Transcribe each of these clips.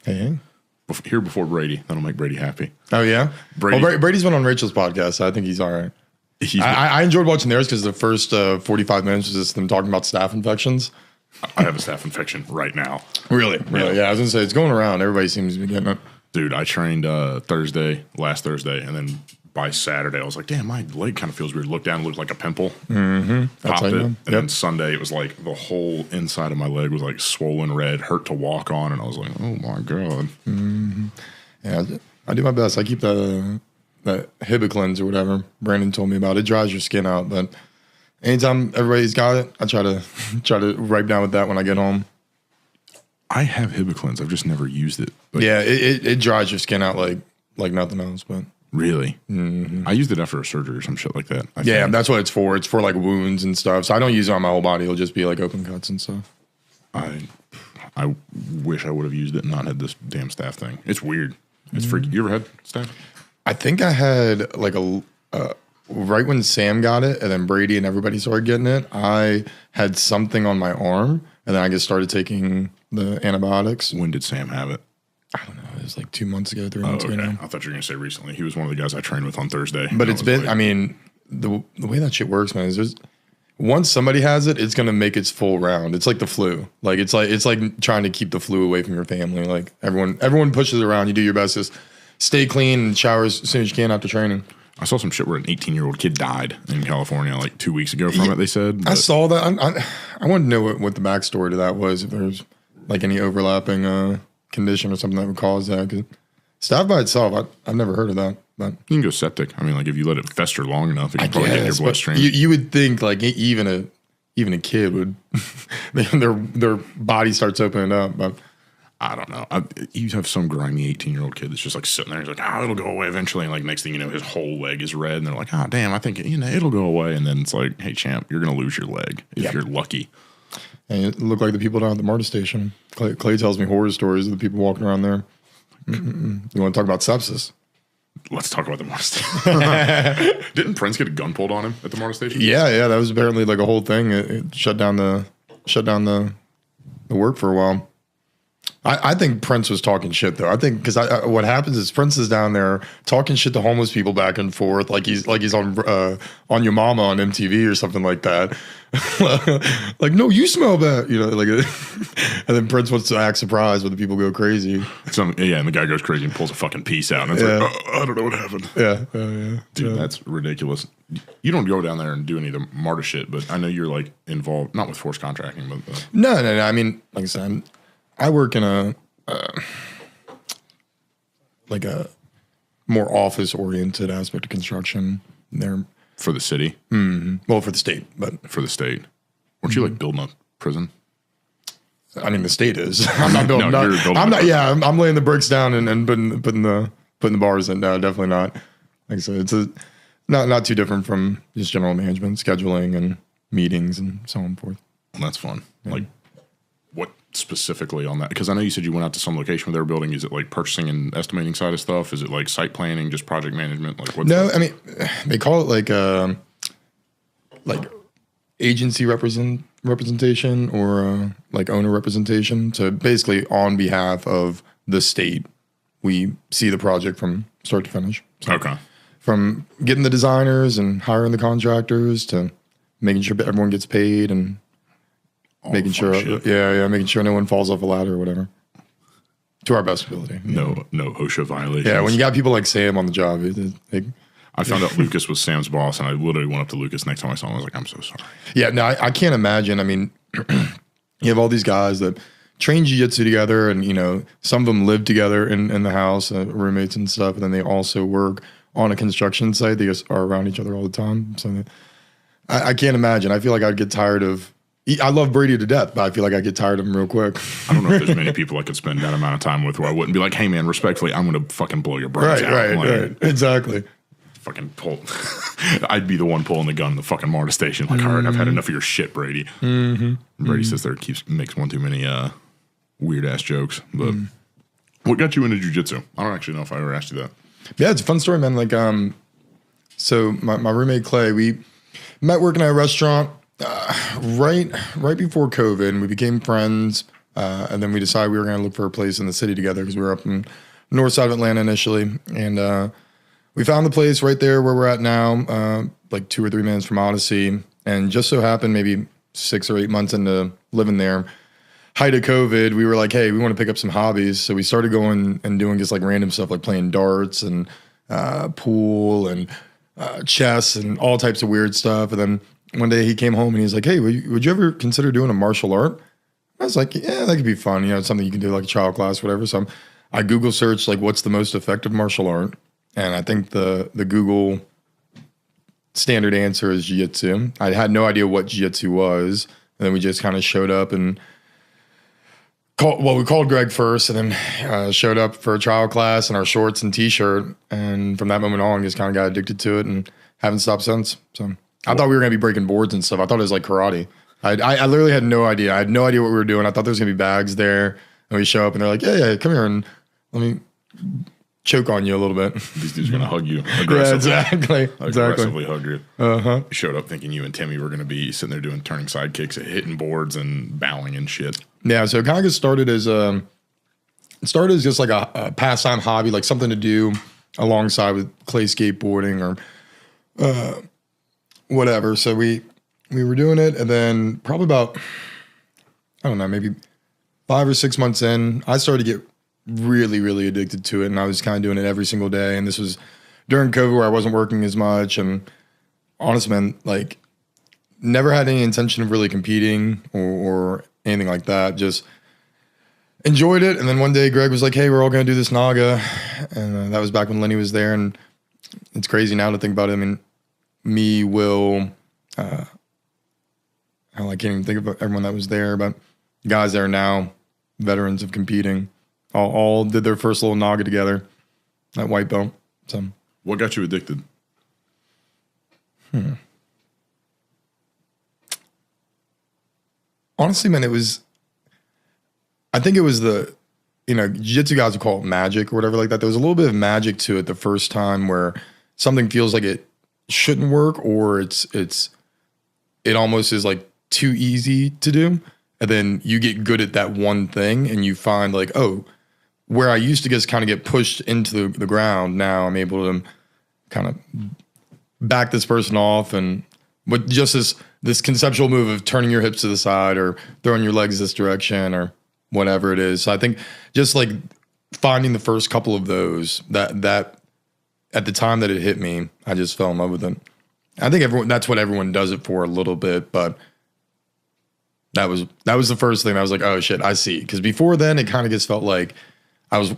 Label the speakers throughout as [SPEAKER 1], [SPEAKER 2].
[SPEAKER 1] Hey.
[SPEAKER 2] Here before Brady. That'll make Brady happy.
[SPEAKER 1] Oh, yeah? Brady's been on Rachel's podcast, so I think he's all right. I enjoyed watching theirs because the first 45 minutes was just them talking about staph infections.
[SPEAKER 2] I have a staph infection right now.
[SPEAKER 1] Really? Yeah, I was going to say, it's going around. Everybody seems to be getting it.
[SPEAKER 2] Dude, I trained last Thursday, and then by Saturday, I was like, damn, my leg kind of feels weird. Looked down, looked like a pimple.
[SPEAKER 1] Mm-hmm.
[SPEAKER 2] Popped it. And then Sunday, it was like the whole inside of my leg was like swollen red, hurt to walk on. And I was like, oh my God.
[SPEAKER 1] Mm-hmm. Yeah, I do my best. I keep the Hibiclens or whatever Brandon told me about. It dries your skin out, but anytime everybody's got it, I try to wipe down with that when I get home.
[SPEAKER 2] I have Hibiclens. I've just never used it. But
[SPEAKER 1] yeah, it dries your skin out like nothing else. But
[SPEAKER 2] really,
[SPEAKER 1] mm-hmm.
[SPEAKER 2] I used it after a surgery or some shit like that.
[SPEAKER 1] Yeah, that's what it's for. It's for like wounds and stuff. So I don't use it on my whole body. It'll just be like open cuts and stuff.
[SPEAKER 2] I wish I would have used it and not had this damn staph thing. It's weird. It's freaky. You ever had staph?
[SPEAKER 1] I think I had like right when Sam got it and then Brady and everybody started getting it, I had something on my arm and then I just started taking the antibiotics.
[SPEAKER 2] When did Sam have it?
[SPEAKER 1] I don't know. It was like 2 months ago, 3 months ago now.
[SPEAKER 2] I thought you were going to say recently. He was one of the guys I trained with on Thursday.
[SPEAKER 1] But it's been, I mean, the way that shit works, man, is once somebody has it, it's going to make its full round. It's like the flu. Like it's like trying to keep the flu away from your family. Like everyone pushes it around. You do your best to stay clean and shower as soon as you can after training.
[SPEAKER 2] I saw some shit where an 18-year-old kid died in California like 2 weeks ago from it, they said.
[SPEAKER 1] I saw that. I wanted to know what the backstory to that was, if there's like any overlapping condition or something that would cause that. Cause staph by itself, I've never heard of that. But
[SPEAKER 2] you can go septic. I mean, like if you let it fester long enough, it can probably get in your bloodstream.
[SPEAKER 1] You would think like even a kid would, their body starts opening up. But
[SPEAKER 2] I don't know. You have some grimy 18-year-old kid that's just like sitting there. He's like, it'll go away eventually. And like next thing you know, his whole leg is red. And they're like, damn, I think it'll go away. And then it's like, hey, champ, you're going to lose your leg if you're lucky.
[SPEAKER 1] And it looked like the people down at the MARTA station. Clay tells me horror stories of the people walking around there. You want to talk about sepsis?
[SPEAKER 2] Let's talk about the MARTA station. Didn't Prince get a gun pulled on him at the MARTA station?
[SPEAKER 1] Yeah. That was apparently like a whole thing. It shut down the work for a while. I think Prince was talking shit though. I think because what happens is Prince is down there talking shit to homeless people back and forth, like he's on Your Mama on MTV or something like that. Like, no, you smell bad, like. And then Prince wants to act surprised when the people go crazy.
[SPEAKER 2] And the guy goes crazy and pulls a fucking piece out, and it's like, I don't know what happened.
[SPEAKER 1] Yeah.
[SPEAKER 2] Dude, that's ridiculous. You don't go down there and do any of the MARTA shit, but I know you're like involved, not with forced contracting, but
[SPEAKER 1] no. I mean, like I said, I work in a more office-oriented aspect of construction there.
[SPEAKER 2] For the city?
[SPEAKER 1] Mm-hmm. Well, for the state, but...
[SPEAKER 2] For the state. Weren't you, like, building a prison?
[SPEAKER 1] I mean, the state is. I'm not building...
[SPEAKER 2] No, you're building
[SPEAKER 1] I'm laying the bricks down and putting the bars in. No, definitely not. Like I said, it's not too different from just general management, scheduling, and meetings, and so on and forth.
[SPEAKER 2] Well, that's fun. Yeah. Like, what specifically on that? Because I know you said you went out to some location where they were building. Is it like purchasing and estimating side of stuff? Is it like site planning, just project management? Like what?
[SPEAKER 1] No, I mean they call it like agency representation or like owner representation. So basically, on behalf of the state, we see the project from start to finish. So
[SPEAKER 2] okay.
[SPEAKER 1] From getting the designers and hiring the contractors to making sure everyone gets paid and making sure no one falls off a ladder or whatever. To our best ability.
[SPEAKER 2] No OSHA violations.
[SPEAKER 1] Yeah, when you got people like Sam on the job,
[SPEAKER 2] I found out Lucas was Sam's boss, and I literally went up to Lucas next time I saw him. I was like, I'm so sorry.
[SPEAKER 1] Yeah, no, I can't imagine. I mean, you have all these guys that train jiu-jitsu together, and some of them live together in the house, roommates and stuff, and then they also work on a construction site. They just are around each other all the time. So I can't imagine. I feel like I'd get tired of. I love Brady to death, but I feel like I get tired of him real quick.
[SPEAKER 2] I don't know if there's many people I could spend that amount of time with where I wouldn't be like, hey, man, respectfully, I'm going to fucking blow your brains out.
[SPEAKER 1] Right. Exactly.
[SPEAKER 2] Fucking pull. I'd be the one pulling the gun in the fucking MARTA station. Like, all right, I've had enough of your shit, Brady. Mm-hmm. Brady sits there and makes one too many weird-ass jokes. But what got you into jiu-jitsu? I don't actually know if I ever asked you that.
[SPEAKER 1] Yeah, it's a fun story, man. Like, so my roommate, Clay, we met working at a restaurant. Right before COVID, and we became friends And then we decided we were going to look for a place in the city together because we were up in north side of Atlanta initially. And we found the place right there where we're at now, like 2 or 3 minutes from Odyssey. And just so happened, maybe 6 or 8 months into living there, height of COVID, we were like, hey, we want to pick up some hobbies. So we started going and doing just like random stuff like playing darts and pool and chess and all types of weird stuff. And then one day he came home and he's like, hey, would you ever consider doing a martial art? I was like, yeah, that could be fun. You know, it's something you can do like a child class, whatever. So I Google searched like what's the most effective martial art. And I think the Google standard answer is Jiu-Jitsu. I had no idea what Jiu-Jitsu was. And then we just kind of showed up and we called Greg first and then showed up for a trial class in our shorts and t-shirt. And from that moment on, just kind of got addicted to it and haven't stopped since. So I thought we were going to be breaking boards and stuff. I thought it was like karate. I literally had no idea. I had no idea what we were doing. I thought there was going to be bags there. And we show up and they're like, yeah, come here and let me choke on you a little bit.
[SPEAKER 2] These dudes are going to hug you aggressively.
[SPEAKER 1] Yeah, exactly.
[SPEAKER 2] Aggressively hug you. You showed up thinking you and Timmy were going to be sitting there doing turning side kicks, hitting boards and bowing and shit.
[SPEAKER 1] Yeah, so it kind of just started as just like a pastime hobby, like something to do alongside with clay skateboarding or whatever. So we were doing it, and then probably about, I don't know, maybe 5 or 6 months in, I started to get really, really addicted to it, and I was kind of doing it every single day. And this was during COVID where I wasn't working as much, and honestly, man, like never had any intention of really competing or anything like that. Just enjoyed it. And then one day Greg was like, hey, we're all going to do this Naga. And that was back when Lenny was there. And it's crazy now to think about it. I mean, me, Will, I can't even think of everyone that was there, but guys that are now veterans of competing all did their first little Naga together at white belt. So
[SPEAKER 2] what got you addicted?
[SPEAKER 1] Honestly, man, I think it was jiu-jitsu guys would call it magic or whatever like that. There was a little bit of magic to it the first time where something feels like it shouldn't work or it almost is like too easy to do. And then you get good at that one thing and you find like, oh, where I used to just kind of get pushed into the ground, now I'm able to kind of back this person off and with just this conceptual move of turning your hips to the side or throwing your legs this direction or whatever it is. So I think just like finding the first couple of those that at the time that it hit me, I just fell in love with it. I think that's what everyone does it for a little bit, but that was the first thing I was like, oh shit, I see. Because before then it kind of just felt like I was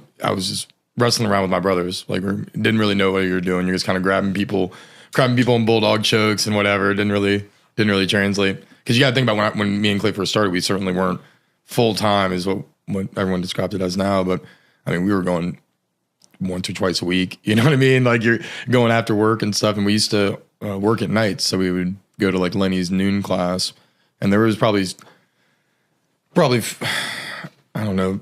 [SPEAKER 1] just wrestling around with my brothers. Like we didn't really know what you were doing. You're just kind of grabbing people in bulldog chokes and whatever. It didn't really translate. Because you got to think about when me and Clay first started, we certainly weren't full time is what everyone described it as now. But I mean, we were going once or twice a week. You know what I mean? Like you're going after work and stuff. And we used to work at night, so we would go to like Lenny's noon class, and there was probably I don't know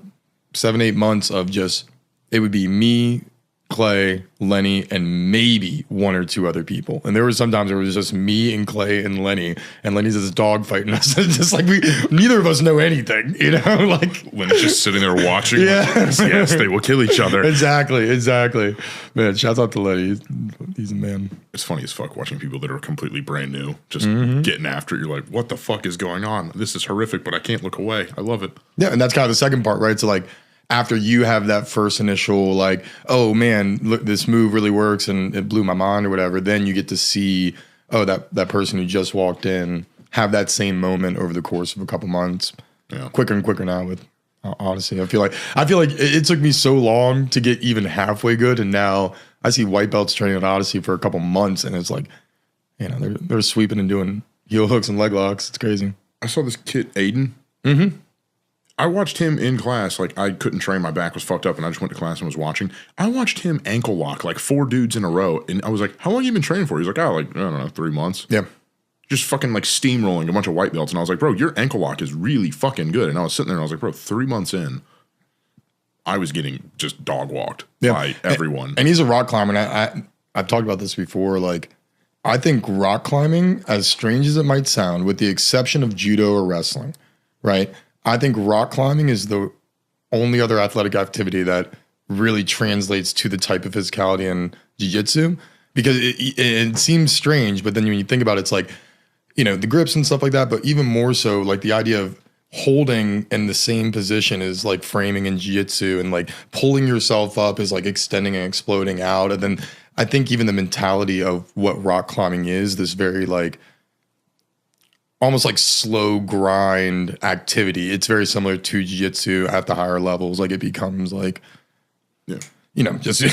[SPEAKER 1] 7-8 months of just it would be me, Clay, Lenny, and maybe 1 or 2 other people. And there was sometimes it was just me and Clay and Lenny. And Lenny's just dog fighting us. It's just like neither of us know anything, you know? Like
[SPEAKER 2] Lenny's just sitting there watching.
[SPEAKER 1] Yeah.
[SPEAKER 2] Like, yes, they will kill each other.
[SPEAKER 1] Exactly. Man, shouts out to Lenny. He's a man.
[SPEAKER 2] It's funny as fuck watching people that are completely brand new just getting after it. You're like, what the fuck is going on? This is horrific, but I can't look away. I love it.
[SPEAKER 1] Yeah, and that's kind of the second part, right? So like after you have that first initial like, oh man, look, this move really works and it blew my mind or whatever, then you get to see, oh, that person who just walked in have that same moment over the course of a couple months. Yeah. Quicker and quicker now with Odyssey. I feel like it took me so long to get even halfway good, and now I see white belts training at Odyssey for a couple months, and it's like, you know, they're sweeping and doing heel hooks and leg locks. It's crazy.
[SPEAKER 2] I saw this kid, Aiden.
[SPEAKER 1] Mm-hmm.
[SPEAKER 2] I watched him in class. Like, I couldn't train. My back was fucked up, and I just went to class and was watching. I watched him ankle lock, like 4 dudes in a row. And I was like, how long have you been training for? He's like, I don't know, 3 months.
[SPEAKER 1] Yeah.
[SPEAKER 2] Just fucking, like, steamrolling a bunch of white belts. And I was like, bro, your ankle lock is really fucking good. And I was sitting there, and I was like, bro, 3 months in, I was getting just dog walked by everyone.
[SPEAKER 1] And he's a rock climber. And I've talked about this before. Like, I think rock climbing, as strange as it might sound, with the exception of judo or wrestling, right? I think rock climbing is the only other athletic activity that really translates to the type of physicality in jiu-jitsu, because it seems strange, but then when you think about it, it's like, the grips and stuff like that, but even more so, like the idea of holding in the same position as like framing in jiu-jitsu, and like pulling yourself up is like extending and exploding out. And then I think even the mentality of what rock climbing is, this very like almost like slow grind activity. It's very similar to jiu-jitsu at the higher levels. Like it becomes like, just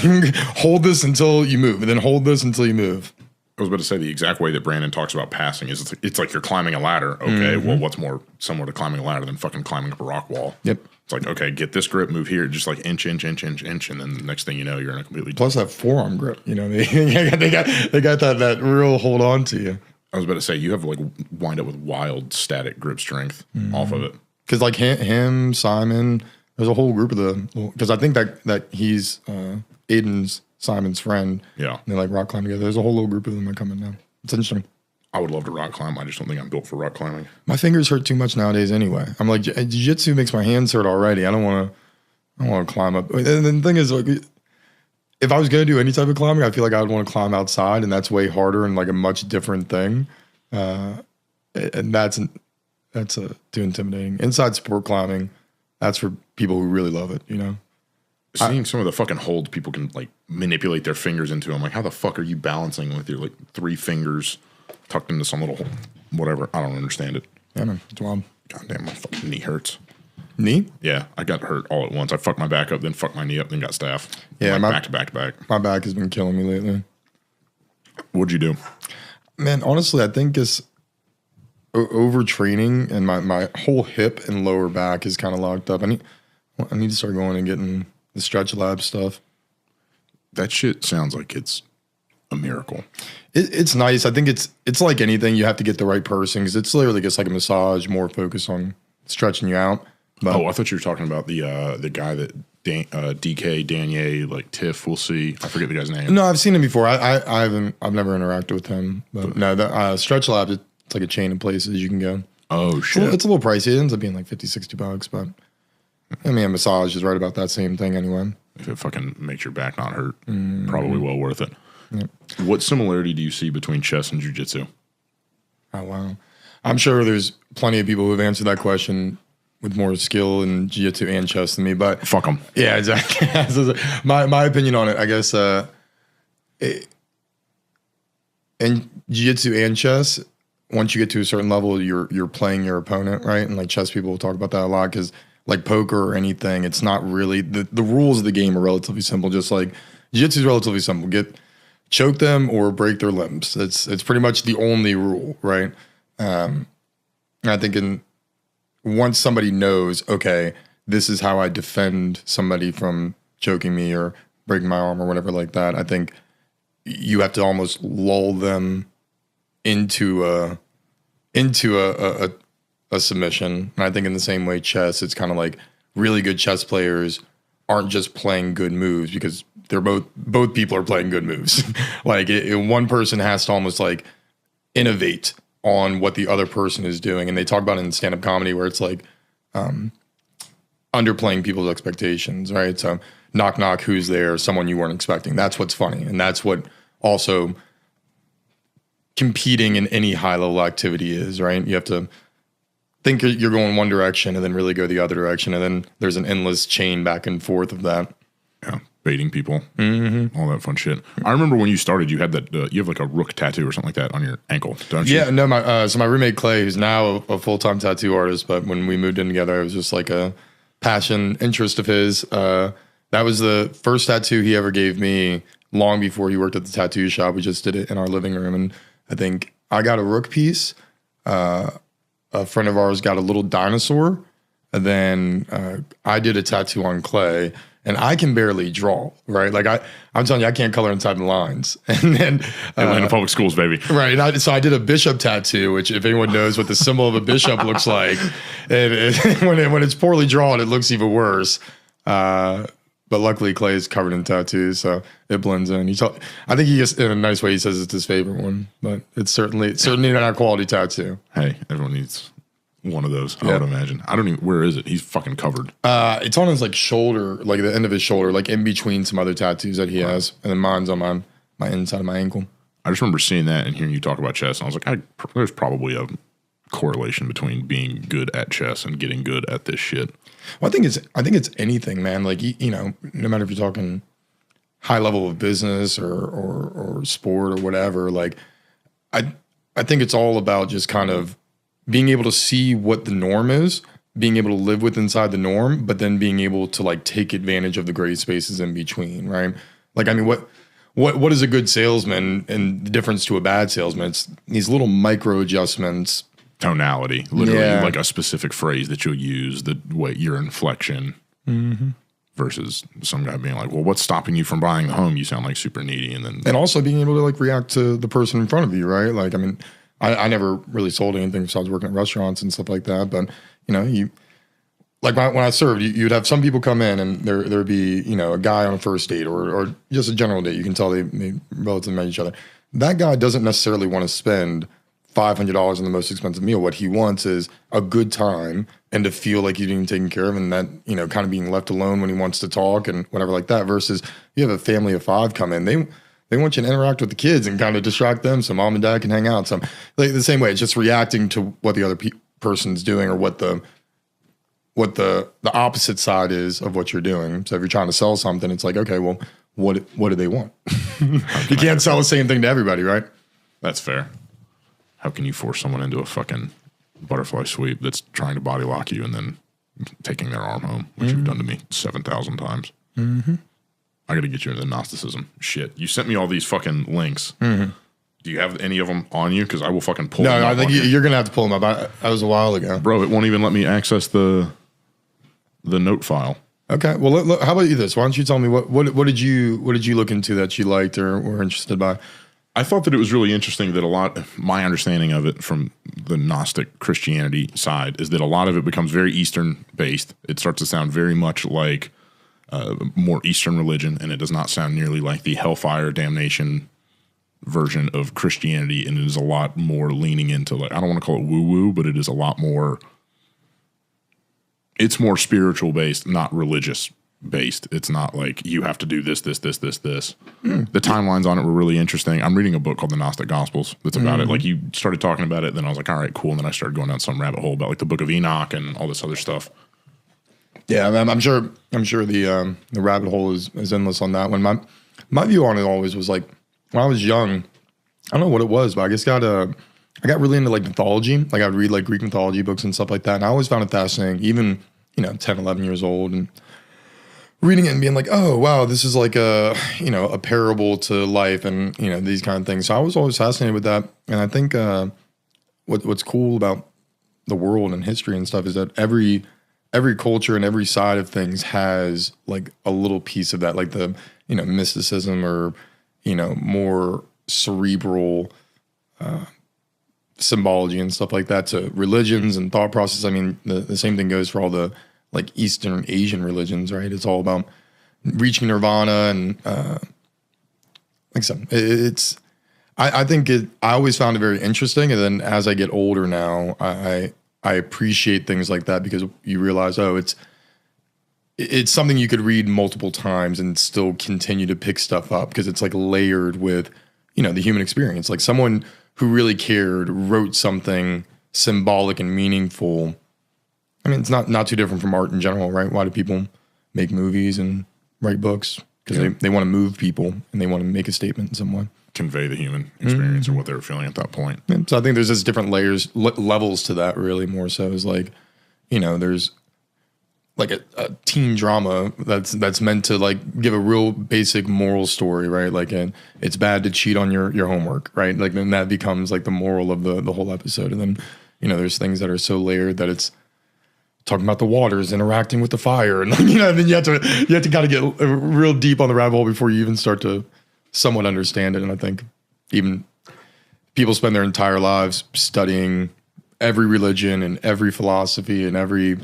[SPEAKER 1] hold this until you move, and then hold this until you move.
[SPEAKER 2] I was about to say the exact way that Brandon talks about passing is it's like you're climbing a ladder. Okay, well, what's more similar to climbing a ladder than fucking climbing up a rock wall?
[SPEAKER 1] Yep.
[SPEAKER 2] It's like, okay, get this grip, move here, just like inch, and then the next thing you know, you're in a completely...
[SPEAKER 1] Plus that forearm grip, they got that real hold on to you.
[SPEAKER 2] I was about to say, you have like wind up with wild static grip strength off of it.
[SPEAKER 1] Because like him, Simon, there's a whole group of because I think that he's Simon's friend.
[SPEAKER 2] Yeah.
[SPEAKER 1] And they like rock climb together. There's a whole little group of them that come in now. It's interesting.
[SPEAKER 2] I would love to rock climb. I just don't think I'm built for rock climbing.
[SPEAKER 1] My fingers hurt too much nowadays anyway. I'm like, jiu-jitsu makes my hands hurt already. I don't want to climb up. And the thing is, like, if I was going to do any type of climbing, I feel like I would want to climb outside, and that's way harder and like a much different thing. And that's too intimidating. Inside sport climbing, that's for people who really love it,
[SPEAKER 2] Seeing some of the fucking holds people can like manipulate their fingers into. I'm like, how the fuck are you balancing with your like 3 fingers tucked into some little whatever? I don't understand it.
[SPEAKER 1] Yeah, man. It's wild.
[SPEAKER 2] God damn, my fucking knee hurts.
[SPEAKER 1] Knee?
[SPEAKER 2] Yeah, I got hurt all at once. I fucked my back up, then fucked my knee up, then got staph.
[SPEAKER 1] Yeah,
[SPEAKER 2] like back to back.
[SPEAKER 1] My back has been killing me lately.
[SPEAKER 2] What'd you do? Man,
[SPEAKER 1] honestly, I think it's overtraining, and my whole hip and lower back is kind of locked up. I need to start going and getting the stretch lab stuff.
[SPEAKER 2] That shit sounds like it's a miracle.
[SPEAKER 1] It's nice. I think it's like anything. You have to get the right person, because it's literally just like a massage, more focused on stretching you out. But,
[SPEAKER 2] I thought you were talking about the guy that DK Danier, like Tiff. We'll see. I forget the guy's name.
[SPEAKER 1] No, I've seen him before. I've never interacted with him. But no, the stretch lab, it's like a chain of places you can go.
[SPEAKER 2] Oh shit!
[SPEAKER 1] It's a little pricey. It ends up being like $50-$60, but I mean, a massage is right about that same thing anyway.
[SPEAKER 2] If it fucking makes your back not hurt, probably well worth it.
[SPEAKER 1] Yep.
[SPEAKER 2] What similarity do you see between chess and jiu-jitsu?
[SPEAKER 1] Oh, wow. I'm sure there's plenty of people who have answered that question with more skill in jiu-jitsu and chess than me, but...
[SPEAKER 2] Fuck them.
[SPEAKER 1] Yeah, exactly. my opinion on it, I guess, in jiu-jitsu and chess, once you get to a certain level, you're playing your opponent, right? And like chess people will talk about that a lot, because like poker or anything, it's not really... The rules of the game are relatively simple, just like jiu-jitsu is relatively simple. Choke them or break their limbs. It's pretty much the only rule, right? I think once somebody knows, okay, this is how I defend somebody from choking me or breaking my arm or whatever like that, I think you have to almost lull them into a submission. And I think in the same way, chess, it's kind of like really good chess players aren't just playing good moves, because they're both people are playing good moves. Like one person has to almost like innovate on what the other person is doing. And they talk about it in stand-up comedy, where it's like underplaying people's expectations, right? So knock, knock, who's there? Someone you weren't expecting. That's what's funny. And that's what also competing in any high-level activity is, right? You have to think you're going one direction and then really go the other direction. And then there's an endless chain back and forth of that.
[SPEAKER 2] Yeah. Baiting people, all that fun shit. I remember when you started, you had that. You have like a rook tattoo or something like that on your ankle, don't you?
[SPEAKER 1] Yeah, no. My roommate Clay, who's now a full-time tattoo artist, but when we moved in together, it was just like a passion interest of his. That was the first tattoo he ever gave me. Long before he worked at the tattoo shop, we just did it in our living room, and I think I got a rook piece. A friend of ours got a little dinosaur, and then I did a tattoo on Clay. And I can barely draw, right? Like I'm telling you, I can't color inside the lines. And then
[SPEAKER 2] Atlanta Public Schools, baby.
[SPEAKER 1] Right. So I did a bishop tattoo, which if anyone knows what the symbol of a bishop looks like, when it's poorly drawn, it looks even worse. But luckily, Clay is covered in tattoos, so it blends in. I think he just, in a nice way, he says it's his favorite one, but it's certainly not a quality tattoo.
[SPEAKER 2] Hey, everyone needs one of those. I would imagine. I don't even. Where is it? He's fucking covered.
[SPEAKER 1] It's on his like shoulder, like the end of his shoulder, like in between some other tattoos that he has, and then mine's on my inside of my ankle.
[SPEAKER 2] I just remember seeing that and hearing you talk about chess, and I was like, there's probably a correlation between being good at chess and getting good at this shit.
[SPEAKER 1] Well, I think it's anything, man. Like you know, no matter if you're talking high level of business or sport or whatever. Like, I think it's all about just kind of being able to see what the norm is, being able to live with inside the norm, but then being able to like take advantage of the gray spaces in between, right? Like, I mean, what is a good salesman and the difference to a bad salesman? It's these little micro adjustments.
[SPEAKER 2] Tonality, literally like a specific phrase that you'll use, the way your inflection versus some guy being like, well, what's stopping you from buying the home? You sound like super needy. And
[SPEAKER 1] also being able to like react to the person in front of you, right? Like, I mean, I never really sold anything besides working at restaurants and stuff like that. But, you know, like when I served, you'd have some people come in and there'd be, you know, a guy on a first date or just a general date. You can tell they relatively met each other. That guy doesn't necessarily want to spend $500 on the most expensive meal. What he wants is a good time and to feel like you're being taken care of, and that, you know, kind of being left alone when he wants to talk and whatever like that. Versus you have a family of 5 come in, they want you to interact with the kids and kind of distract them so mom and dad can hang out. So like the same way, it's just reacting to what the other person's doing or what the opposite side is of what you're doing. So if you're trying to sell something, it's like, okay, well, what do they want? You can't sell the same thing to everybody, right?
[SPEAKER 2] That's fair. How can you force someone into a fucking butterfly sweep that's trying to body lock you and then taking their arm home, which you've done to me 7,000 times? I got to get you into the Gnosticism shit. You sent me all these fucking links. Do you have any of them on you? Because I will fucking pull them up.
[SPEAKER 1] No, I think you're going to have to pull them up. That was a while ago.
[SPEAKER 2] Bro, it won't even let me access the note file.
[SPEAKER 1] Okay. Well, how about you this? Why don't you tell me what did you look into that you liked or were interested by?
[SPEAKER 2] I thought that it was really interesting that my understanding of it from the Gnostic Christianity side is that a lot of it becomes very Eastern based. It starts to sound very much like more Eastern religion, and it does not sound nearly like the hellfire damnation version of Christianity. And it is a lot more leaning into, like, I don't want to call it woo woo, but it is a lot more. It's more spiritual based, not religious based. It's not like you have to do this. The timelines on it were really interesting. I'm reading a book called The Gnostic Gospels that's about it. Like, you started talking about it, then I was like, all right, cool. And then I started going down some rabbit hole about like the Book of Enoch and all this other stuff.
[SPEAKER 1] Yeah, I'm sure the rabbit hole is endless on that one. My view on it always was like, when I was young, I don't know what it was, but I guess I got really into like mythology. Like, I would read like Greek mythology books and stuff like that, and I always found it fascinating, even, you know, 10, 11 years old, and reading it and being like, oh, wow, this is like a parable to life and, you know, these kind of things. So I was always fascinated with that. And I think what's cool about the world and history and stuff is that every culture and every side of things has like a little piece of that, like the, you know, mysticism or, you know, more cerebral symbology and stuff like that to religions and thought process. I mean, the same thing goes for all the like Eastern Asian religions, right? It's all about reaching nirvana and like I said, I think I always found it very interesting. And then as I get older now, I appreciate things like that because you realize, oh, it's something you could read multiple times and still continue to pick stuff up because it's like layered with, you know, the human experience. Like, someone who really cared wrote something symbolic and meaningful. I mean, it's not too different from art in general, right? Why do people make movies and write books? Because they want to move people and they want to make a statement in some way.
[SPEAKER 2] Convey the human experience or what they were feeling at that point.
[SPEAKER 1] Yeah, so I think there's just different levels to that, really, more so. Is like, you know, there's like a teen drama that's meant to like give a real basic moral story, right? Like, it's bad to cheat on your homework, right? Like, then that becomes like the moral of the whole episode. And then, you know, there's things that are so layered that it's talking about the waters interacting with the fire, and you know, then you have to kind of get real deep on the rabbit hole before you even start to somewhat understand it. And I think even people spend their entire lives studying every religion and every philosophy and every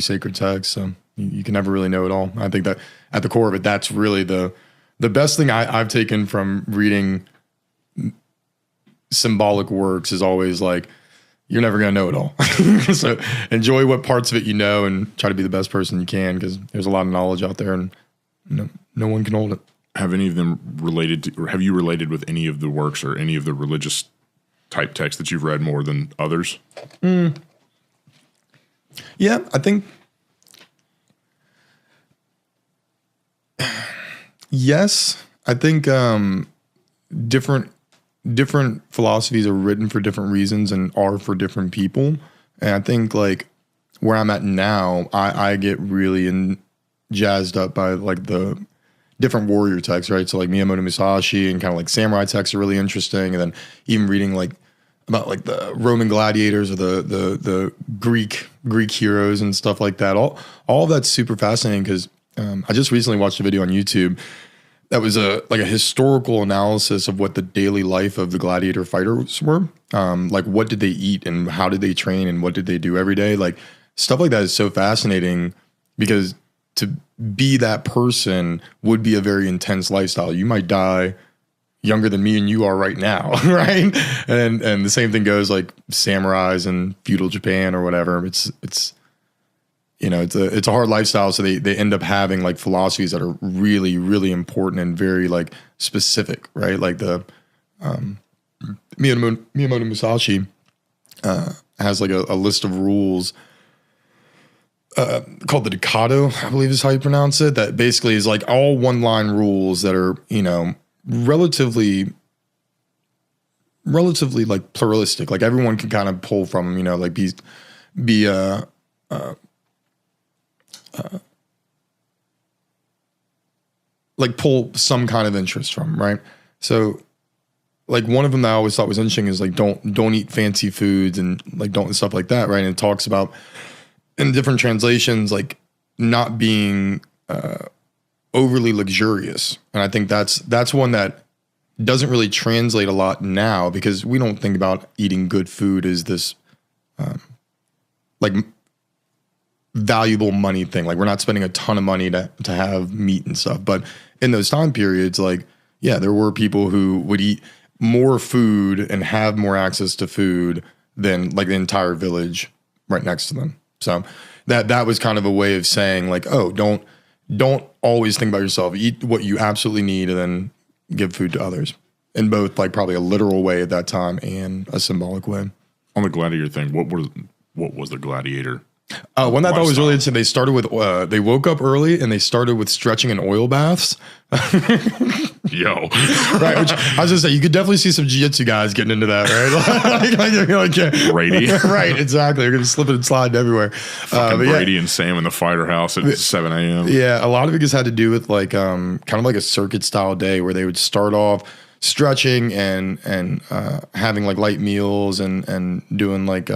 [SPEAKER 1] sacred text, so you can never really know it all. I think that at the core of it, that's really the best thing I've taken from reading symbolic works is always like, you're never going to know it all. So enjoy what parts of it you know and try to be the best person you can, because there's a lot of knowledge out there and no one can hold it.
[SPEAKER 2] Have any of them related to, or have you related with any of the works or any of the religious type texts that you've read more than others?
[SPEAKER 1] Yeah, I think yes. I think different philosophies are written for different reasons and are for different people. And I think like where I'm at now, I get really jazzed up by like the different warrior texts, right? So like Miyamoto Musashi and kind of like samurai texts are really interesting. And then even reading like about like the Roman gladiators or the Greek heroes and stuff like that. All of that's super fascinating because I just recently watched a video on YouTube that was a historical analysis of what the daily life of the gladiator fighters were. Like what did they eat and how did they train and what did they do every day? Like stuff like that is so fascinating because to be that person would be a very intense lifestyle. You might die younger than me and you are right now, right? And the same thing goes like samurais in feudal Japan or whatever. It's a hard lifestyle, so they end up having like philosophies that are really, really important and very like specific, right? Like the Miyamoto Musashi has like a list of rules called the Decado, I believe is how you pronounce it. That basically is like all one line rules that are relatively like pluralistic. Like everyone can kind of pull from them, like like pull some kind of interest from, right? So like one of them that I always thought was interesting is like don't eat fancy foods and like don't stuff like that, right? And it talks about in different translations like not being overly luxurious. And I think that's one that doesn't really translate a lot now because we don't think about eating good food as this like valuable money thing. Like we're not spending a ton of money to have meat and stuff. But in those time periods, like, yeah, there were people who would eat more food and have more access to food than like the entire village right next to them. So that was kind of a way of saying like, oh, don't always think about yourself. Eat what you absolutely need and then give food to others, in both like probably a literal way at that time and a symbolic way.
[SPEAKER 2] On the gladiator thing, what was the gladiator?
[SPEAKER 1] One that I thought was really interesting. They started with they woke up early and they started with stretching and oil baths.
[SPEAKER 2] Yo,
[SPEAKER 1] right? Which I was gonna say, you could definitely see some jiu-jitsu guys getting into that, right?
[SPEAKER 2] Brady,
[SPEAKER 1] right? Exactly. You're gonna slip and slide everywhere.
[SPEAKER 2] Brady and Sam in the fighter house at 7 a.m.
[SPEAKER 1] Yeah, a lot of it just had to do with like kind of like a circuit style day where they would start off stretching and having like light meals and doing like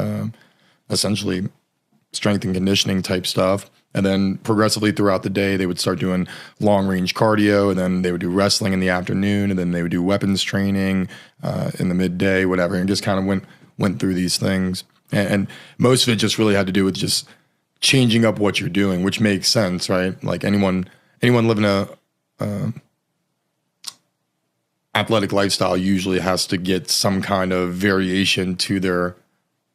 [SPEAKER 1] essentially strength and conditioning type stuff. And then progressively throughout the day, they would start doing long range cardio, and then they would do wrestling in the afternoon, and then they would do weapons training in the midday, whatever, and just kind of went through these things. And most of it just really had to do with just changing up what you're doing, which makes sense, right? Like anyone living a athletic lifestyle usually has to get some kind of variation to their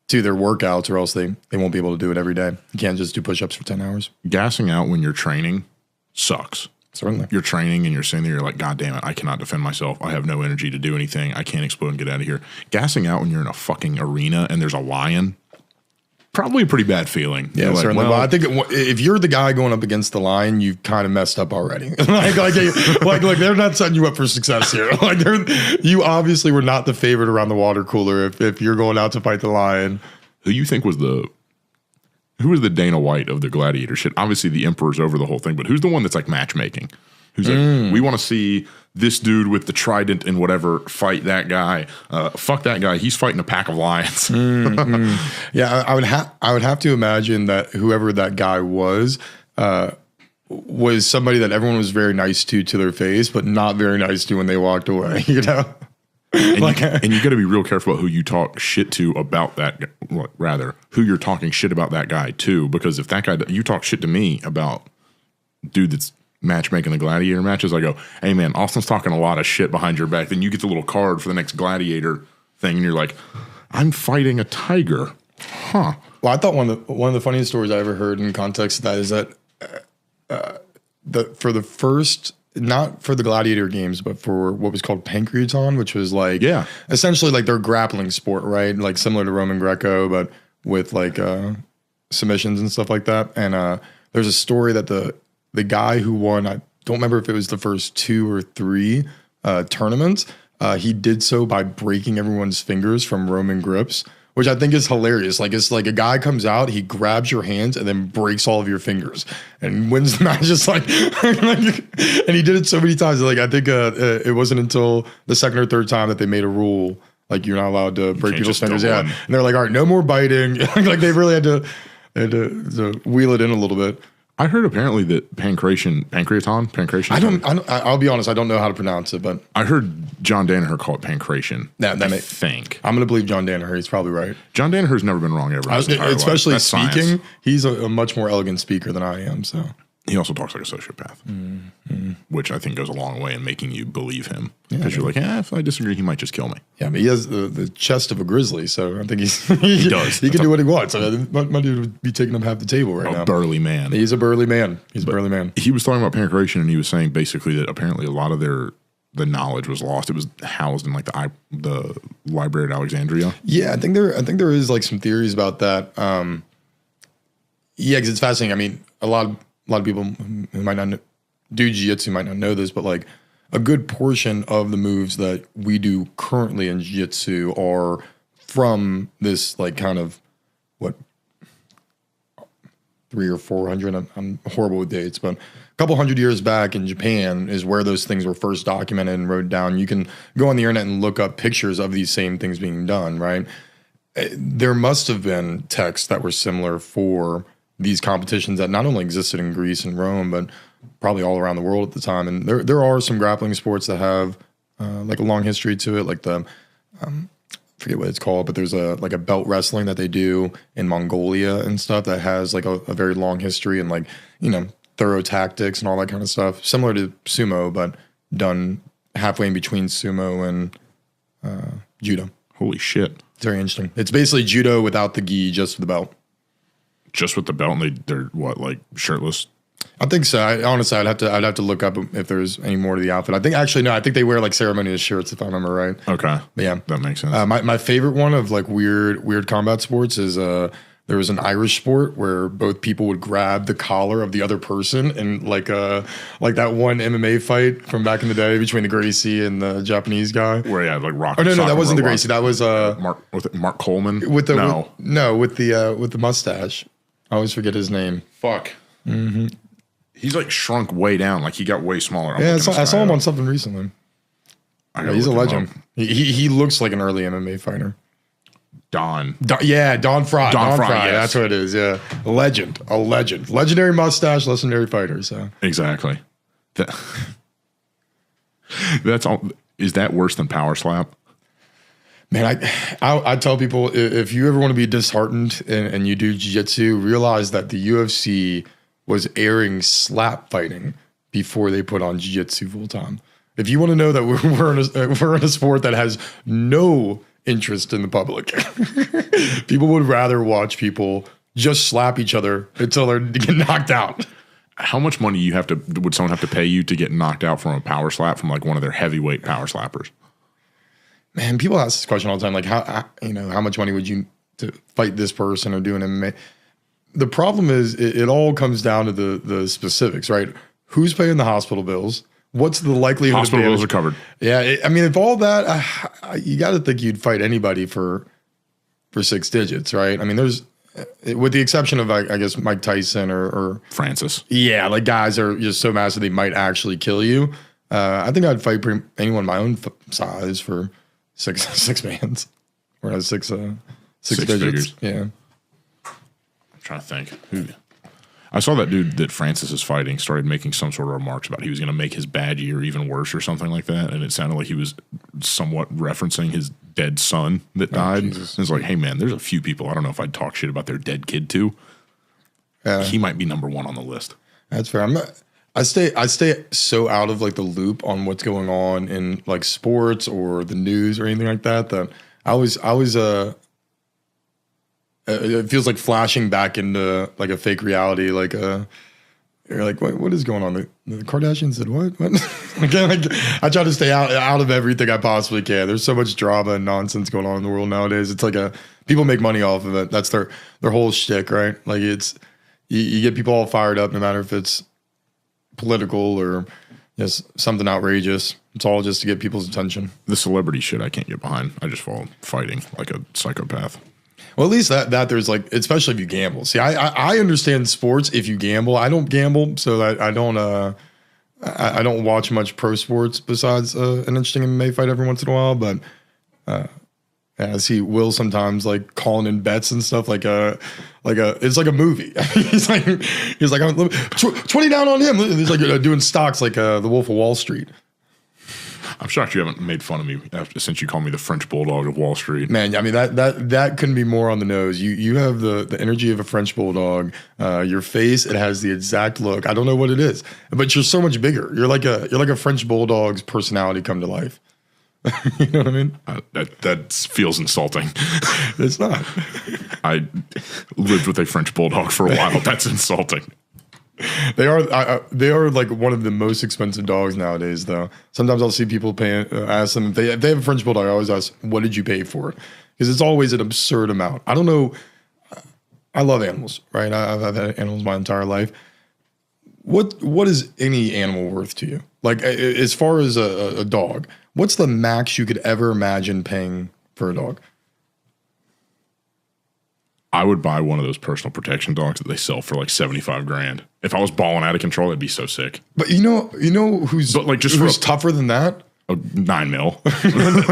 [SPEAKER 1] workouts, or else they won't be able to do it every day. You can't just do push-ups for 10 hours.
[SPEAKER 2] Gassing out when you're training sucks.
[SPEAKER 1] Certainly.
[SPEAKER 2] You're training and you're sitting there, you're like, God damn it, I cannot defend myself. I have no energy to do anything. I can't explode and get out of here. Gassing out when you're in a fucking arena and there's a lion, probably a pretty bad feeling.
[SPEAKER 1] Yeah,
[SPEAKER 2] you're
[SPEAKER 1] certainly.
[SPEAKER 2] like, well,
[SPEAKER 1] I think if you're the guy going up against the lion, you've kind of messed up already. like they're not setting you up for success here. Like you obviously were not the favorite around the water cooler if you're going out to fight the lion.
[SPEAKER 2] Who you think was the Dana White of the gladiator shit? Obviously the emperor's over the whole thing, but who's the one that's like matchmaking? Who's like, we want to see this dude with the trident and whatever fight that guy. Fuck that guy. He's fighting a pack of lions.
[SPEAKER 1] Yeah, I would have to imagine that whoever that guy was somebody that everyone was very nice to their face, but not very nice to when they walked away. You know.
[SPEAKER 2] And you got to be real careful about who you talk shit to about that. Rather, who you're talking shit about that guy too, because if that guy, you talk shit to me about dude that's matchmaking the gladiator matches, I go, hey man, Austin's talking a lot of shit behind your back. Then you get the little card for the next gladiator thing, and you're like, I'm fighting a tiger. Huh.
[SPEAKER 1] Well, I thought one of the funniest stories I ever heard in context of that is that for the first, not for the Gladiator games, but for what was called Pancraton, which was like essentially like their grappling sport, right? Like similar to Roman Greco, but with like submissions and stuff like that. And there's a story that the guy who won, I don't remember if it was the first 2 or 3 tournaments, he did so by breaking everyone's fingers from Roman grips, which I think is hilarious. Like, it's like a guy comes out, he grabs your hands and then breaks all of your fingers and wins the match. Just like, and he did it so many times. Like, I think it wasn't until the second or third time that they made a rule, like you're not allowed to break people's fingers. Yeah. And they're like, all right, no more biting. Like they really had to wheel it in a little bit.
[SPEAKER 2] I heard apparently that Pancraton.
[SPEAKER 1] I'll be honest, I don't know how to pronounce it, but
[SPEAKER 2] I heard John Danaher call it Pancraton.
[SPEAKER 1] I
[SPEAKER 2] think
[SPEAKER 1] I'm going to believe John Danaher. He's probably right.
[SPEAKER 2] John Danaher's never been wrong ever.
[SPEAKER 1] Especially speaking, science. He's a much more elegant speaker than I am. So
[SPEAKER 2] he also talks like a sociopath, which I think goes a long way in making you believe him. Because you're like, if I disagree, he might just kill me.
[SPEAKER 1] Yeah, but he has the chest of a grizzly, so I think he does. He can do what he wants. I mean, my dude would be taking up half the table right now.
[SPEAKER 2] A burly man.
[SPEAKER 1] He's a burly man. He's a burly man.
[SPEAKER 2] He was talking about Pancraton, and he was saying basically that apparently a lot of the knowledge was lost. It was housed in like the Library at Alexandria. Yeah, I think there is like some theories about that.
[SPEAKER 1] Yeah, because it's fascinating. I mean, a lot of people who might not do jiu-jitsu might not know this, but like a good portion of the moves that we do currently in jiu-jitsu are from this like kind of what 300 or 400. I'm horrible with dates, but a couple hundred years back in Japan is where those things were first documented and wrote down. You can go on the internet and look up pictures of these same things being done, right? There must have been texts that were similar for these competitions that not only existed in Greece and Rome, but probably all around the world at the time. And there are some grappling sports that have like a long history to it, like the forget what it's called, but there's a belt wrestling that they do in Mongolia and stuff that has like a very long history and like, you know, thorough tactics and all that kind of stuff, similar to sumo, but done halfway in between sumo and judo.
[SPEAKER 2] Holy shit.
[SPEAKER 1] It's very interesting. It's basically judo without the gi, just with the belt.
[SPEAKER 2] Just with the belt, and they're what, like shirtless?
[SPEAKER 1] I think so. Honestly, I'd have to look up if there's any more to the outfit. I think they wear like ceremonial shirts, if I remember right.
[SPEAKER 2] Okay,
[SPEAKER 1] but yeah,
[SPEAKER 2] that makes sense.
[SPEAKER 1] My favorite one of like weird combat sports is there was an Irish sport where both people would grab the collar of the other person, and like that one MMA fight from back in the day between the Gracie and the Japanese guy.
[SPEAKER 2] Where he had like rock.
[SPEAKER 1] Oh no, that wasn't the Gracie. That was
[SPEAKER 2] Mark Coleman.
[SPEAKER 1] With the mustache. I always forget his name.
[SPEAKER 2] Fuck. Mm-hmm. He's like shrunk way down. Like he got way smaller.
[SPEAKER 1] Yeah, I saw him on something recently. He's a legend. He looks like an early MMA fighter.
[SPEAKER 2] Don
[SPEAKER 1] Fry. Don Fry. Yes. That's what it is. Yeah, a legend. Legendary mustache, legendary fighter. So
[SPEAKER 2] exactly. That's all. Is that worse than power slap?
[SPEAKER 1] Man, I tell people, if you ever want to be disheartened and you do jiu-jitsu, realize that the UFC was airing slap fighting before they put on jiu-jitsu full time. If you want to know that we're in a sport that has no interest in the public, people would rather watch people just slap each other until they get knocked out.
[SPEAKER 2] How much money would someone have to pay you to get knocked out from a power slap from like one of their heavyweight power slappers?
[SPEAKER 1] Man, people ask this question all the time, like how much money would you to fight this person or do an MMA? The problem is it all comes down to the specifics, right? Who's paying the hospital bills? What's the likelihood?
[SPEAKER 2] Hospital bills are covered.
[SPEAKER 1] Yeah, if all that, you got to think you'd fight anybody for 6 digits, right? I mean, there's, with the exception of I guess Mike Tyson or
[SPEAKER 2] Francis.
[SPEAKER 1] Yeah, like guys are just so massive they might actually kill you. I think I'd fight anyone my own size for six mans, or six digits.
[SPEAKER 2] Figures.
[SPEAKER 1] Yeah.
[SPEAKER 2] I'm trying to think. I saw that dude that Francis is fighting started making some sort of remarks about he was going to make his bad year even worse or something like that, and it sounded like he was somewhat referencing his dead son that died. It's like, hey man, there's a few people I don't know if I'd talk shit about their dead kid too. He might be number 1 on the list.
[SPEAKER 1] That's fair. I stay so out of like the loop on what's going on in like sports or the news or anything like that I always it feels like flashing back into like a fake reality. Like you're like, what is going on? The Kardashians did what? Again, like I try to stay out of everything I possibly can. There's so much drama and nonsense going on in the world nowadays. It's like people make money off of it. That's their whole shtick, right? Like it's you get people all fired up, no matter if it's political or just something outrageous. It's all just to get people's attention.
[SPEAKER 2] The celebrity shit I can't get behind. I just follow fighting like a psychopath.
[SPEAKER 1] Well, at least that there's like, especially if you gamble. See, I understand sports if you gamble. I don't gamble, so I don't watch much pro sports besides an interesting MMA fight every once in a while. But I see Will sometimes like calling in bets and stuff like it's like a movie. he's like 20 down on him. He's like doing stocks like the Wolf of Wall Street.
[SPEAKER 2] I'm shocked you haven't made fun of me since you called me the French Bulldog of Wall Street.
[SPEAKER 1] Man, I mean that couldn't be more on the nose. You have the energy of a French Bulldog. Your face, it has the exact look. I don't know what it is, but you're so much bigger. You're like a French Bulldog's personality come to life. You know what I mean?
[SPEAKER 2] That feels insulting.
[SPEAKER 1] It's not.
[SPEAKER 2] I lived with a French Bulldog for a while. That's insulting.
[SPEAKER 1] They are like one of the most expensive dogs nowadays, though. Sometimes I'll see people ask them if they have a French Bulldog. I always ask, "What did you pay for it?" Because it's always an absurd amount. I don't know. I love animals, right? I've had animals my entire life. What is any animal worth to you? Like as far as a dog, what's the max you could ever imagine paying for a dog?
[SPEAKER 2] I would buy one of those personal protection dogs that they sell for like $75,000. If I was balling out of control, it'd be so sick.
[SPEAKER 1] But you know who's tougher than that?
[SPEAKER 2] $9 million.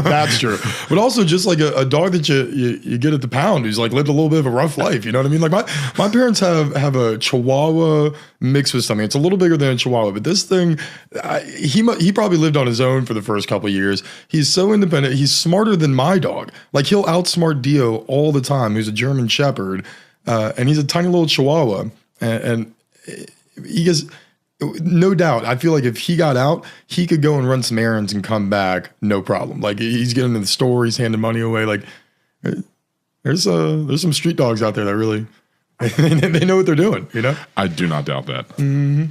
[SPEAKER 1] That's true. But also just like a dog that you get at the pound who's like lived a little bit of a rough life. You know what I mean? Like my parents have a Chihuahua mixed with something. It's a little bigger than a Chihuahua, but this thing, he probably lived on his own for the first couple of years. He's so independent. He's smarter than my dog. Like he'll outsmart Dio all the time. Who's a German Shepherd, and he's a tiny little Chihuahua, and he gets. No doubt. I feel like if he got out, he could go and run some errands and come back, no problem. Like he's getting to the store, he's handing money away. Like there's some street dogs out there that really they know what they're doing. You know,
[SPEAKER 2] I do not doubt that.
[SPEAKER 1] Mm-hmm.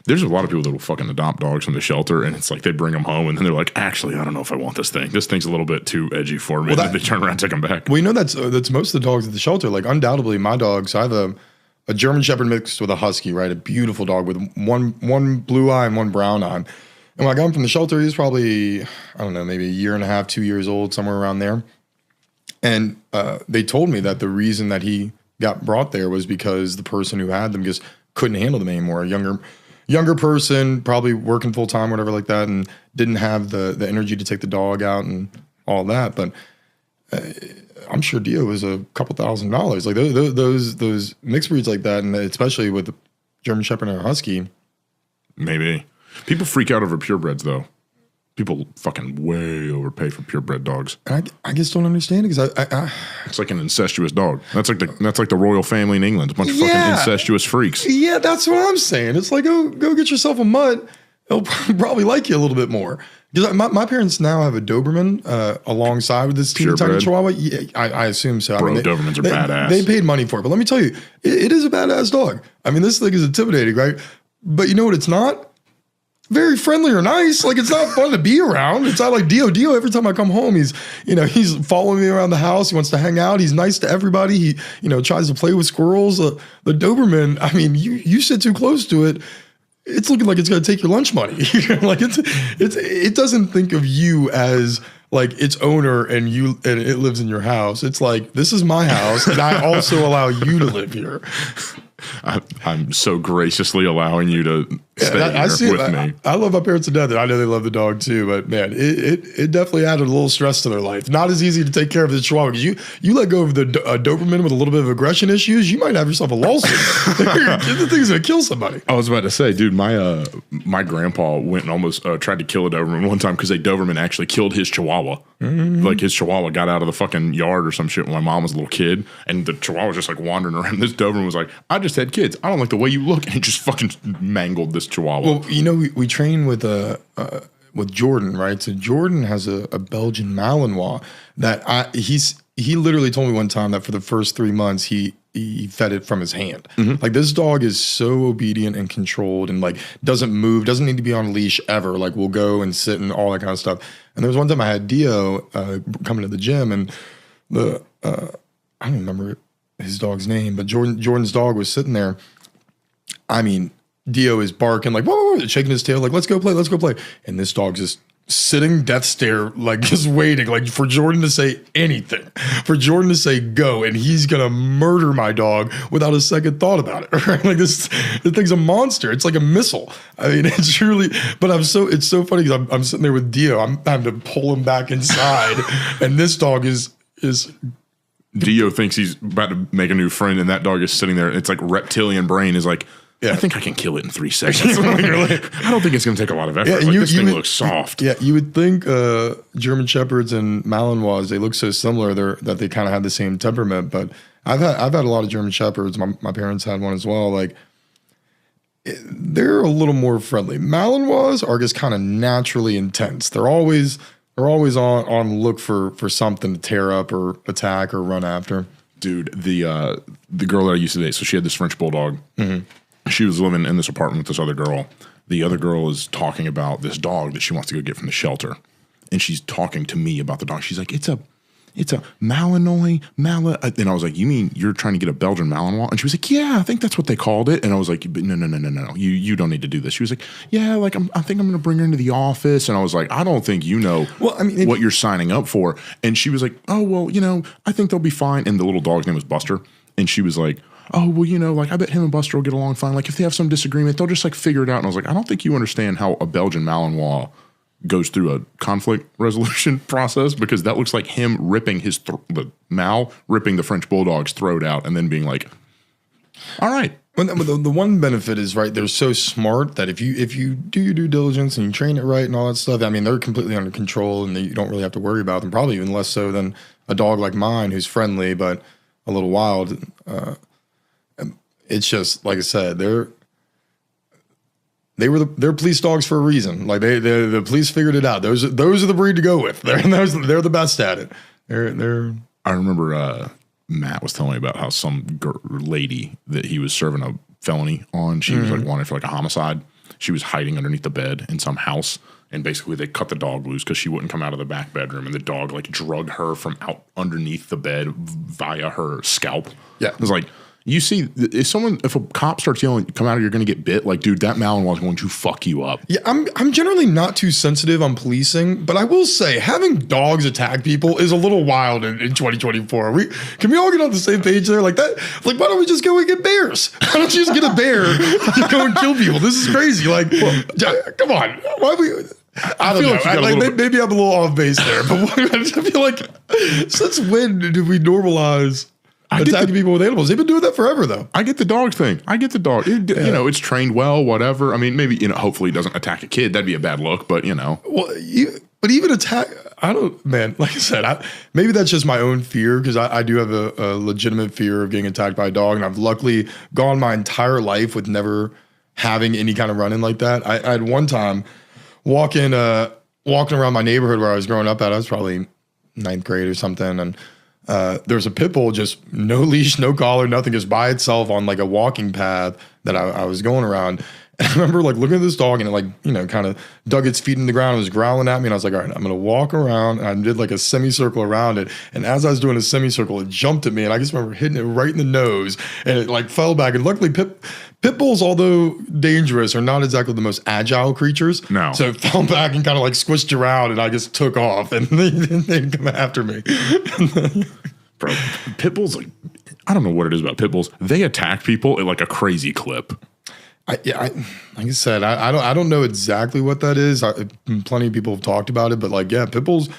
[SPEAKER 2] There's a lot of people that will fucking adopt dogs from the shelter, and it's like they bring them home, and then they're like, actually, I don't know if I want this thing. This thing's a little bit too edgy for me. Well, they turn around and take them back.
[SPEAKER 1] Well, you know that's most of the dogs at the shelter. Like undoubtedly, my dogs. I have a German Shepherd mixed with a Husky, right? A beautiful dog with one blue eye and one brown eye. And when I got him from the shelter, he was probably, I don't know, maybe a year and a half, 2 years old, somewhere around there. And they told me that the reason that he got brought there was because the person who had them just couldn't handle them anymore. A younger person, probably working full time, whatever like that, and didn't have the energy to take the dog out and all that. But I'm sure Dio was a couple $1,000s. Like those mixed breeds like that, and especially with the German Shepherd and a Husky.
[SPEAKER 2] Maybe people freak out over purebreds though. People fucking way overpay for purebred dogs.
[SPEAKER 1] And I just don't understand it because I
[SPEAKER 2] it's like an incestuous dog. That's like the royal family in England. A bunch of fucking incestuous freaks.
[SPEAKER 1] Yeah, that's what I'm saying. It's like go get yourself a mutt. He'll probably like you a little bit more. Because my parents now have a Doberman alongside with this teeny tiny Chihuahua. Yeah, I assume so.
[SPEAKER 2] Bro, Dobermans are badass.
[SPEAKER 1] They paid money for it. But let me tell you, it is a badass dog. I mean, this thing is intimidating, right? But you know what it's not? Very friendly or nice. Like, it's not fun to be around. It's not like Dio. Every time I come home, he's following me around the house. He wants to hang out. He's nice to everybody. He, tries to play with squirrels. The Doberman, I mean, you sit too close to it, it's looking like it's going to take your lunch money. Like it doesn't think of you as like its owner and it lives in your house. It's like, this is my house and I also allow you to live here.
[SPEAKER 2] I'm so graciously allowing you to stay here with me.
[SPEAKER 1] I love my parents to death, and I know they love the dog too. But man, it definitely added a little stress to their life. Not as easy to take care of as the Chihuahua, because you let go of the Doberman with a little bit of aggression issues, you might have yourself a lawsuit. The thing's gonna kill somebody.
[SPEAKER 2] I was about to say, dude, my grandpa went and almost tried to kill a Doberman one time because a Doberman actually killed his Chihuahua. Mm-hmm. Like his Chihuahua got out of the fucking yard or some shit when my mom was a little kid, and the Chihuahua was just like wandering around. This Doberman was like, I just had kids. I don't like the way you look, and he just fucking mangled this Chihuahua.
[SPEAKER 1] Well, we train with Jordan, right? So Jordan has a Belgian malinois that he literally told me one time that for the first 3 months he fed it from his hand. Like this dog is so obedient and controlled and like doesn't move, doesn't need to be on a leash ever. Like will go and sit and all that kind of stuff. And there was one time I had Dio coming to the gym and I don't remember his dog's name, but Jordan's dog was sitting there. I mean, Dio is barking like, whoa, shaking his tail like, let's go play. And this dog's just sitting death stare, like just waiting, like for Jordan to say anything, for Jordan to say go, and he's gonna murder my dog without a second thought about it. Right? Like the thing's a monster. It's like a missile. I mean, it's really. But it's so funny because I'm sitting there with Dio. I'm having to pull him back inside, and this dog is.
[SPEAKER 2] Dio thinks he's about to make a new friend, and that dog is sitting there. It's like reptilian brain is like. Yeah. I think I can kill it in 3 seconds. I don't think it's going to take a lot of effort. Yeah, this thing looks soft.
[SPEAKER 1] Yeah, you would think German Shepherds and Malinois, they look so similar that they kind of have the same temperament. But I've had a lot of German Shepherds. My parents had one as well. Like they're a little more friendly. Malinois are just kind of naturally intense. They're always on look for something to tear up or attack or run after.
[SPEAKER 2] Dude, the girl that I used to date, so she had this French Bulldog. She was living in this apartment with this other girl. The other girl is talking about this dog that she wants to go get from the shelter. And she's talking to me about the dog. She's like, it's a Malinois, and I was like, you mean you're trying to get a Belgian Malinois? And she was like, yeah, I think that's what they called it. And I was like, but no. You don't need to do this. She was like, yeah, like I think I'm going to bring her into the office. And I was like, I don't think you know what you're signing up for. And she was like, oh, well, I think they'll be fine. And the little dog's name was Buster. And she was like, oh, well, like I bet him and Buster will get along fine. Like if they have some disagreement, they'll just like figure it out. And I was like, I don't think you understand how a Belgian Malinois goes through a conflict resolution process, because that looks like him ripping ripping the French Bulldog's throat out and then being like, all right.
[SPEAKER 1] Well, the one benefit is, right, they're so smart that if you do your due diligence and you train it right and all that stuff, I mean, they're completely under control and you don't really have to worry about them, probably even less so than a dog like mine who's friendly but a little wild. It's just, like I said, they're police dogs for a reason. Like the police figured it out. Those are the breed to go with. They're the best at it.
[SPEAKER 2] I remember Matt was telling me about how some lady that he was serving a felony on, she was like wanted for like a homicide. She was hiding underneath the bed in some house, and basically they cut the dog loose because she wouldn't come out of the back bedroom, and the dog like drug her from out underneath the bed via her scalp.
[SPEAKER 1] Yeah,
[SPEAKER 2] it was like. You see, if a cop starts yelling, come out or you're going to get bit, like, dude, that Malinois is going to fuck you up.
[SPEAKER 1] Yeah, I'm generally not too sensitive on policing, but I will say having dogs attack people is a little wild in 2024. Can we all get on the same page there? Like that? Like, why don't we just go and get bears? Why don't you just get a bear and go and kill people? This is crazy. Like, come on. Why we... I don't know. Maybe I'm a little off base there, but I feel like since when did we normalize... attacking people with animals? They've been doing that forever, though.
[SPEAKER 2] I get the dog thing. I get the dog. It's trained well, whatever. I mean, maybe, hopefully it doesn't attack a kid. That'd be a bad look, but, Well,
[SPEAKER 1] but even attack, I don't, man, like I said, maybe that's just my own fear, because I do have a legitimate fear of getting attacked by a dog, and I've luckily gone my entire life with never having any kind of run-in like that. I had one time walking around my neighborhood where I was growing up at. I was probably 9th grade or something, and there was a pit bull, just no leash, no collar, nothing, just by itself on like a walking path that I was going around. And I remember like looking at this dog, and it like, kind of dug its feet in the ground and was growling at me. And I was like, all right, I'm going to walk around. And I did like a semicircle around it. And as I was doing a semicircle, it jumped at me. And I just remember hitting it right in the nose, and it like fell back. And luckily pit bulls, although dangerous, are not exactly the most agile creatures.
[SPEAKER 2] No.
[SPEAKER 1] So it fell back and kind of like squished around, and I just took off, and they'd come after me.
[SPEAKER 2] Bro, pit bulls, like, I don't know what it is about pit bulls. They attack people at like a crazy clip.
[SPEAKER 1] Like I said, I don't know exactly what that is. Plenty of people have talked about it, but like, yeah, pit bulls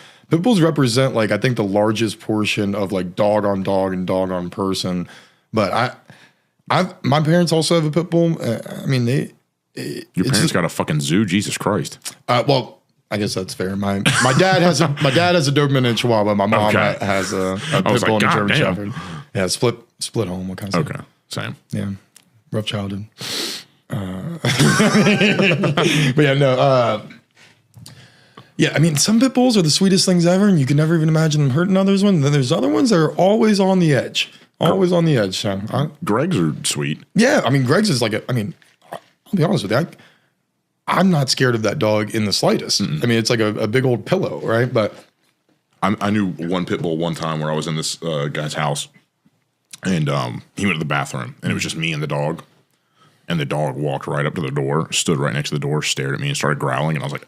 [SPEAKER 1] represent like, I think the largest portion of like dog on dog and dog on person. But my parents also have a pit bull. I mean,
[SPEAKER 2] your parents got a fucking zoo? Jesus Christ.
[SPEAKER 1] Well, I guess that's fair. My dad has a Doberman and Chihuahua. My mom has a pit bull and a German Shepherd. Yeah, split home. What kind of stuff?
[SPEAKER 2] Okay, same.
[SPEAKER 1] Yeah, rough childhood. But yeah, no. Yeah, I mean, some pit bulls are the sweetest things ever, and you can never even imagine them hurting others. And then there's other ones that are always on the edge. Always on the edge. So
[SPEAKER 2] Greg's are sweet.
[SPEAKER 1] Yeah, I mean, Greg's is like I'll be honest with you. I'm not scared of that dog in the slightest. I mean, it's like a big old pillow, right? But
[SPEAKER 2] I knew one pit bull one time where I was in this guy's house, and he went to the bathroom, and it was just me and the dog. And the dog walked right up to the door, stood right next to the door, stared at me, and started growling. And I was like,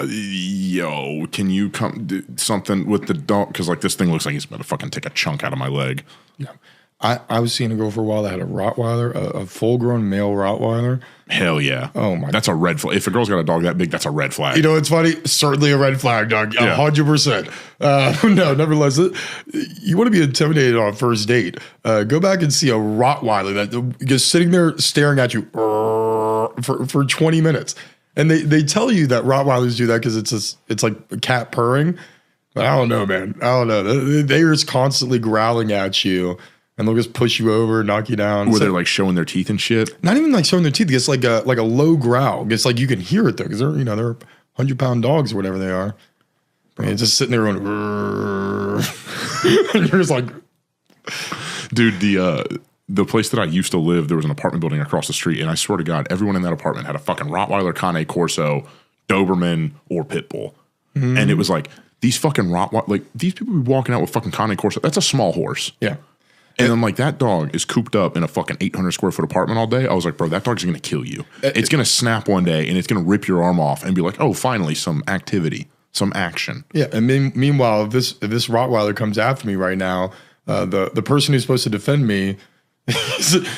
[SPEAKER 2] yo, can you come do something with the dog? Because like this thing looks like he's about to fucking take a chunk out of my leg.
[SPEAKER 1] Yeah. I was seeing a girl for a while that had a Rottweiler, a full-grown male Rottweiler.
[SPEAKER 2] Hell yeah.
[SPEAKER 1] Oh, my.
[SPEAKER 2] That's a red flag. If a girl's got a dog that big, that's a red flag.
[SPEAKER 1] You know, it's funny. Certainly a red flag, dog. 100%. No, nevertheless, you want to be intimidated on a first date. Go back and see a Rottweiler that just sitting there staring at you for 20 minutes. And they tell you that Rottweilers do that because it's like a cat purring. But I don't know, man. I don't know. They're just constantly growling at you. And they'll just push you over, knock you down.
[SPEAKER 2] Were they like showing their teeth and shit?
[SPEAKER 1] Not even like showing their teeth. It's like a low growl. It's like you can hear it though, because they're 100-pound dogs or whatever they are. And it's just sitting there going, and you're just like,
[SPEAKER 2] dude. The place that I used to live, there was an apartment building across the street, and I swear to God, everyone in that apartment had a fucking Rottweiler, Cane Corso, Doberman, or Pit Bull, and it was like these fucking Rottweiler, like these people be walking out with fucking Cane Corso. That's a small horse.
[SPEAKER 1] Yeah.
[SPEAKER 2] And I'm like, that dog is cooped up in a fucking 800 square foot apartment all day. I was like, bro, that dog's going to kill you. It's going to snap one day and it's going to rip your arm off and be like, oh, finally some activity, some action.
[SPEAKER 1] Yeah. And meanwhile, if this Rottweiler comes after me right now, the person who's supposed to defend me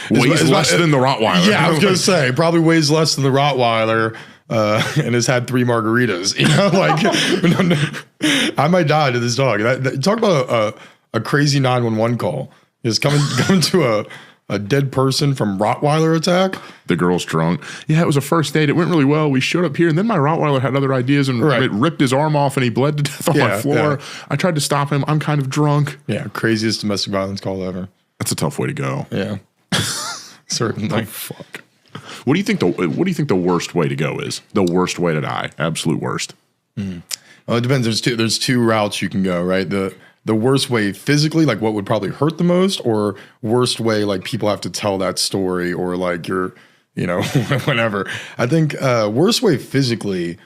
[SPEAKER 2] weighs less than the Rottweiler.
[SPEAKER 1] Yeah, I was going to say, probably weighs less than the Rottweiler. And has had 3 margaritas. You know, like I might die to this dog. Talk about a crazy 911 call. Is coming to a dead person from Rottweiler attack.
[SPEAKER 2] The girl's drunk. Yeah, it was a first date. It went really well. We showed up here, and then my Rottweiler had other ideas, and it ripped his arm off, and he bled to death on my floor. Yeah. I tried to stop him. I'm kind of drunk.
[SPEAKER 1] Yeah, craziest domestic violence call ever.
[SPEAKER 2] That's a tough way to go.
[SPEAKER 1] Yeah, certainly.
[SPEAKER 2] Oh, fuck. What do you think the worst way to go is? The worst way to die. Absolute worst.
[SPEAKER 1] Well, it depends. There's two routes you can go. Right. The worst way physically, like what would probably hurt the most, or worst way, like people have to tell that story, or like you're, whatever. I think worst way physically,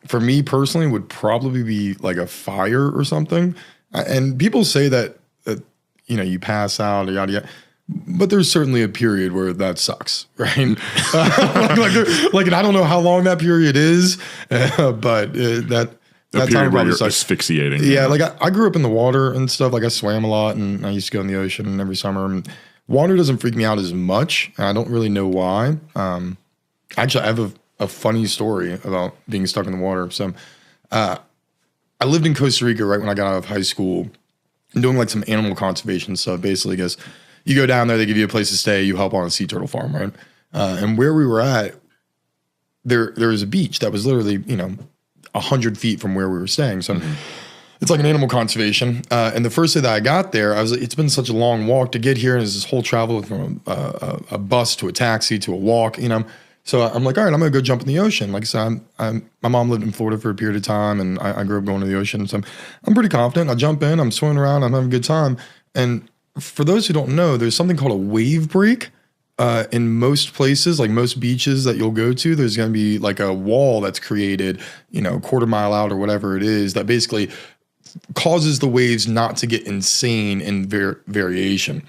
[SPEAKER 1] for me personally, would probably be like a fire or something. And people say that you pass out, yada yada. But there's certainly a period where that sucks, right? and I don't know how long that period is, but that
[SPEAKER 2] time probably sucks. Asphyxiating.
[SPEAKER 1] Yeah, like I grew up in the water and stuff. Like I swam a lot, and I used to go in the ocean every summer. And water doesn't freak me out as much, and I don't really know why. Actually, I have a funny story about being stuck in the water. So, I lived in Costa Rica right when I got out of high school, and doing like some animal conservation stuff. Basically, because you go down there, they give you a place to stay, you help on a sea turtle farm, right? And where we were at, there was a beach that was literally 100 feet from where we were staying. So it's like an animal conservation. And the first day that I got there, I was like, it's been such a long walk to get here. And there's this whole travel from a bus to a taxi to a walk, So I'm like, all right, I'm going to go jump in the ocean. Like I said, my mom lived in Florida for a period of time, and I grew up going to the ocean. So I'm pretty confident. I jump in, I'm swimming around, I'm having a good time. And for those who don't know, there's something called a wave break. In most places, like most beaches that you'll go to, there's going to be like a wall that's created, quarter mile out or whatever it is, that basically causes the waves not to get insane in variation.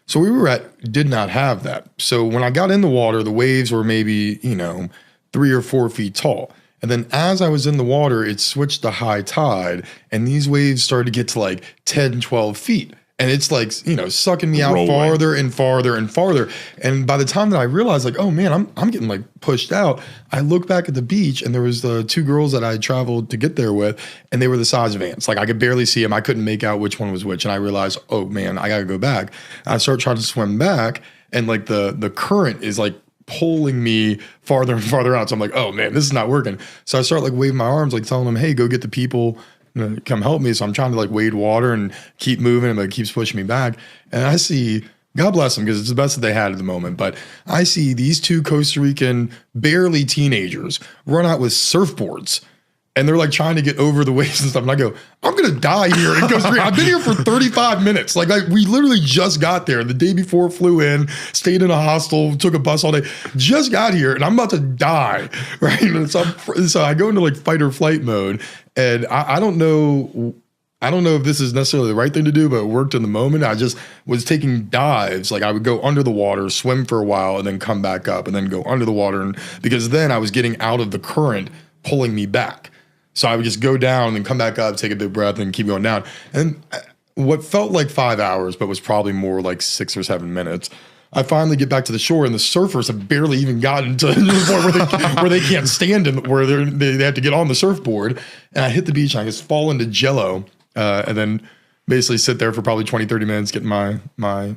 [SPEAKER 1] So we were did not have that. So when I got in the water, the waves were maybe, 3 or 4 feet tall. And then as I was in the water, it switched to high tide, and these waves started to get to like 10, 12 feet. And it's like, sucking me out farther and farther and farther. And by the time that I realized, like, oh man, I'm getting like pushed out, I look back at the beach, and there was the 2 girls that I had traveled to get there with, and they were the size of ants. Like I could barely see them. I couldn't make out which one was which. And I realized, oh man, I gotta go back. I start trying to swim back, and like the current is like pulling me farther and farther out. So I'm like, oh man, this is not working. So I start like waving my arms, like telling them, hey, go get the people, come help me. So I'm trying to like wade water and keep moving, but it keeps pushing me back. And I see, God bless them, because it's the best that they had at the moment, but I see these 2 Costa Rican, barely teenagers, run out with surfboards And they're like trying to get over the waves and stuff. And I go, I'm going to die here in Costa Rica. I've been here for 35 minutes. Like we literally just got there. The day before flew in, stayed in a hostel, took a bus all day, just got here and I'm about to die. Right. And so I go into like fight or flight mode. And I don't know if this is necessarily the right thing to do, but it worked in the moment. I just was taking dives. Like I would go under the water, swim for a while, and then come back up and then go under the water. And because then I was getting out of the current pulling me back. So I would just go down and then come back up, take a big breath, and keep going down. And what felt like 5 hours, but was probably more like 6 or 7 minutes, I finally get back to the shore, and the surfers have barely even gotten to the point where they can't stand and where they have to get on the surfboard. And I hit the beach, and I just fall into jello, and then basically sit there for probably 20, 30 minutes, getting my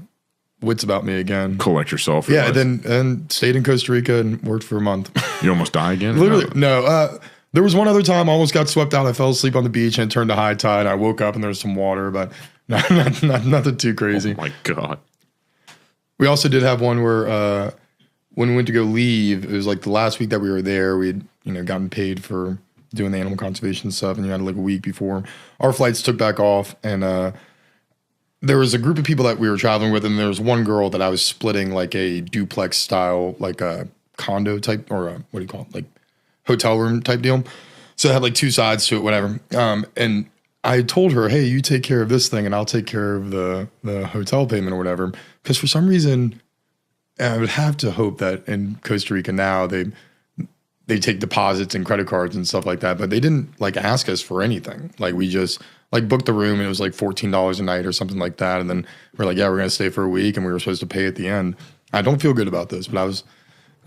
[SPEAKER 1] wits about me again.
[SPEAKER 2] Collect yourself.
[SPEAKER 1] Yeah, and stayed in Costa Rica and worked for a month.
[SPEAKER 2] You almost die again?
[SPEAKER 1] Literally, no. There was one other time I almost got swept out. I fell asleep on the beach and it turned to high tide. I woke up and there was some water, but nothing too crazy.
[SPEAKER 2] Oh my God.
[SPEAKER 1] We also did have one where when we went to go leave, it was like the last week that we were there, we had gotten paid for doing the animal conservation stuff, and you had like a week before our flights took back off, and there was a group of people that we were traveling with, and there was one girl that I was splitting like a duplex style, like a condo type, or what do you call it, like hotel room type deal. So it had like two sides to it, whatever. And I told her, hey, you take care of this thing and I'll take care of the hotel payment or whatever. Because for some reason, I would have to hope that in Costa Rica now they take deposits and credit cards and stuff like that, but they didn't like ask us for anything. Like we just like booked the room and it was like $14 a night or something like that. And then we're like, yeah, we're going to stay for a week, and we were supposed to pay at the end. I don't feel good about this, but I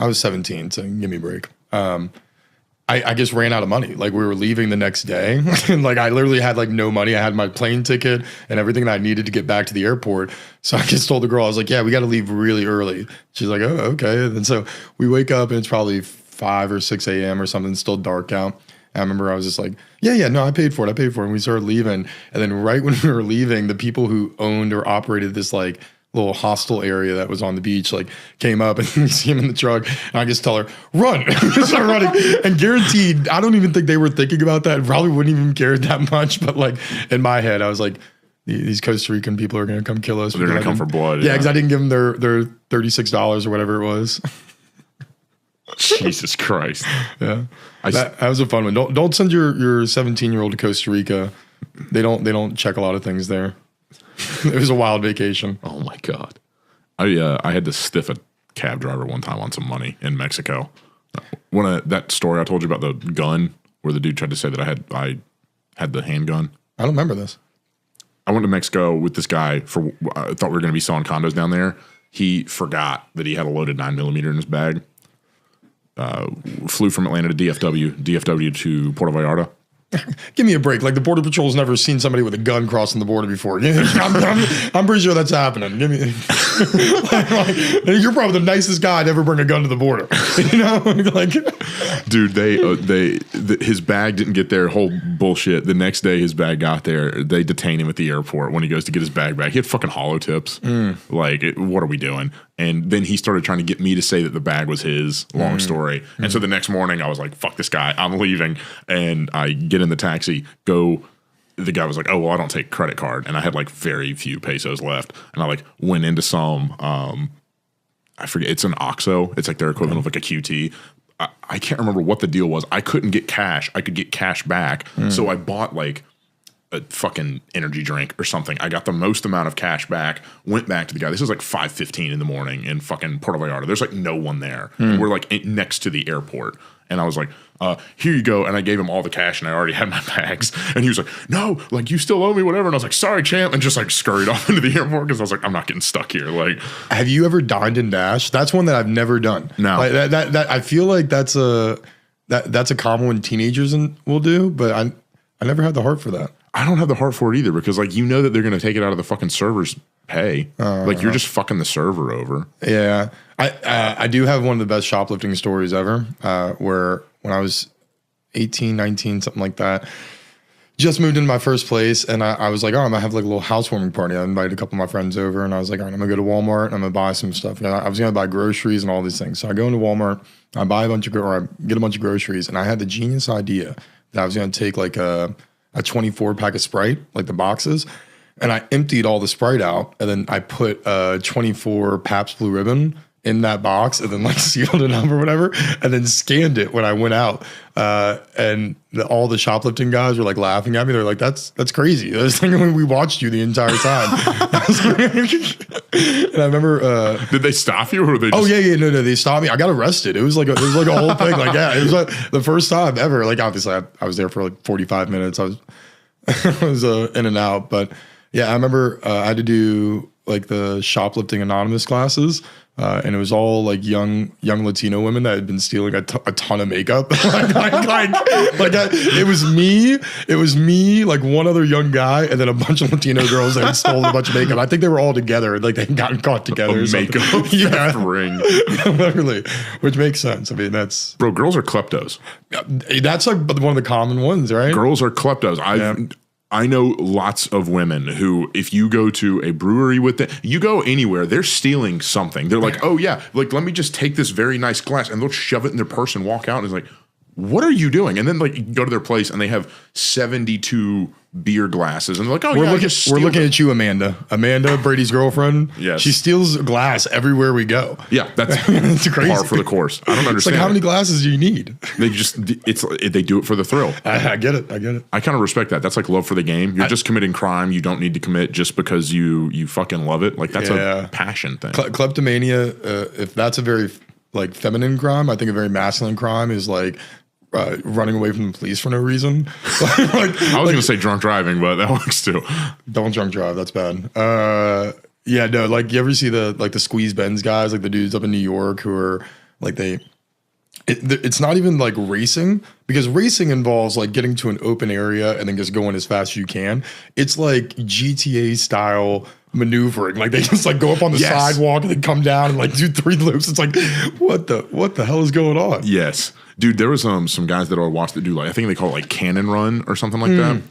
[SPEAKER 1] was 17, so give me a break. I just ran out of money. Like we were leaving the next day and like I literally had like no money. I had my plane ticket and everything that I needed to get back to the airport. So I just told the girl, I was like, yeah, we got to leave really early. She's like, oh, okay. And so we wake up and it's probably 5 or 6 a.m. or something. It's still dark out. And I remember I was just like, yeah, no, I paid for it. And we started leaving. And then right when we were leaving, the people who owned or operated this like little hostel area that was on the beach like came up, and we see him in the truck, and I just tell her, run. Start running. And guaranteed, I don't even think they were thinking about that, probably wouldn't even care that much, but like in my head I was like, these Costa Rican people are going to come kill us.
[SPEAKER 2] They're going to come for blood.
[SPEAKER 1] Yeah, because I didn't give them their $36 or whatever it was.
[SPEAKER 2] Jesus Christ.
[SPEAKER 1] Yeah, that was a fun one. Don't send your 17-year-old to Costa Rica. They don't check a lot of things there. It was a wild vacation.
[SPEAKER 2] Oh my God. I had to stiff a cab driver one time on some money in Mexico. That story I told you about the gun where the dude tried to say that I had the handgun.
[SPEAKER 1] I don't remember this.
[SPEAKER 2] I went to Mexico with this guy I thought we were going to be selling condos down there. He forgot that he had a loaded 9mm in his bag. Flew from Atlanta to DFW to Puerto Vallarta.
[SPEAKER 1] Give me a break. Like the Border Patrol's never seen somebody with a gun crossing the border before. I'm pretty sure that's happening. Give me, you're probably the nicest guy to ever bring a gun to the border. You know, like,
[SPEAKER 2] dude, his bag didn't get there. Whole bullshit. The next day, his bag got there. They detain him at the airport when he goes to get his bag back. He had fucking hollow tips. Like, what are we doing? And then he started trying to get me to say that the bag was his. Long story. And so the next morning, I was like, fuck this guy. I'm leaving. And I get in the taxi, go. The guy was like, oh, well, I don't take credit card. And I had like very few pesos left. And I like went into some, I forget, it's an OXXO. It's like their equivalent of like a QT. I can't remember what the deal was. I couldn't get cash. I could get cash back. So I bought like a fucking energy drink or something. I got the most amount of cash back, went back to the guy. This was like 5:15 in the morning in fucking Puerto Vallarta. There's like no one there. And we're like next to the airport. And I was like, here you go. And I gave him all the cash and I already had my bags. And he was like, no, like you still owe me whatever. And I was like, sorry, champ. And just like scurried off into the airport because I was like, I'm not getting stuck here. Like,
[SPEAKER 1] have you ever dined and dashed? That's one that I've never done.
[SPEAKER 2] No.
[SPEAKER 1] Like that I feel like that's a common one teenagers will do, but I never had the heart for that.
[SPEAKER 2] I don't have the heart for it either because like, you know that they're going to take it out of the fucking server's pay. Like you're just fucking the server over.
[SPEAKER 1] Yeah. I do have one of the best shoplifting stories ever, where when I was 18, 19, something like that, just moved into my first place, and I was like, oh, I'm going to have like a little housewarming party. I invited a couple of my friends over, and I was like, all right, I'm going to go to Walmart, and I'm going to buy some stuff. And I was going to buy groceries and all these things. So I go into Walmart, I buy I get a bunch of groceries, and I had the genius idea that I was going to take like a 24 pack of Sprite, like the boxes. And I emptied all the Sprite out. And then I put a 24 Pabst Blue Ribbon in that box and then like sealed it up or whatever, and then scanned it when I went out. And all the shoplifting guys were like laughing at me. They're like, that's crazy. I was thinking we watched you the entire time. And I remember,
[SPEAKER 2] did they stop you or were they just...
[SPEAKER 1] No, they stopped me. I got arrested. It was like a whole thing. Like, yeah, it was like the first time ever. Like, obviously I was there for like 45 minutes. I was in and out, but yeah, I remember, I had to do like the shoplifting anonymous classes. And it was all like young Latino women that had been stealing a ton of makeup. It was me, like one other young guy, and then a bunch of Latino girls that had stolen a bunch of makeup. I think they were all together, like they had gotten caught together.
[SPEAKER 2] A makeup ring,
[SPEAKER 1] literally, which makes sense. I mean, that's
[SPEAKER 2] bro. Girls are kleptos.
[SPEAKER 1] That's like one of the common ones, right?
[SPEAKER 2] Girls are kleptos. I know lots of women who, if you go to a brewery with them, you go anywhere, they're stealing something. They're like, oh yeah, like let me just take this very nice glass, and they'll shove it in their purse and walk out. And it's like, what are you doing? And then like you go to their place and they have 72 beer glasses, and they're like, oh,
[SPEAKER 1] we're looking at you, Amanda, Brady's girlfriend.
[SPEAKER 2] Yes,
[SPEAKER 1] she steals glass everywhere we go.
[SPEAKER 2] Yeah, that's
[SPEAKER 1] it's crazy.
[SPEAKER 2] Par for the course. I don't understand.
[SPEAKER 1] It's like, how many glasses do you need?
[SPEAKER 2] They do it for the thrill.
[SPEAKER 1] I get it.
[SPEAKER 2] I kind of respect that. That's like love for the game. You're just committing crime you don't need to commit just because you fucking love it. Like that's a passion thing.
[SPEAKER 1] Kleptomania, if that's a very like feminine crime, I think a very masculine crime is like running away from the police for no reason.
[SPEAKER 2] I was going to say drunk driving, but that works too.
[SPEAKER 1] Don't drunk drive. That's bad. Yeah, no, like you ever see the squeeze Benz guys, like the dudes up in New York who are like it's not even like racing, because racing involves like getting to an open area and then just going as fast as you can. It's like GTA style maneuvering. Like they just like go up on the sidewalk and then come down and like do 3 loops. It's like, what the hell is going on?
[SPEAKER 2] Yes. Dude, there was some guys that I watched that do like, I think they call it like cannon run or something like that.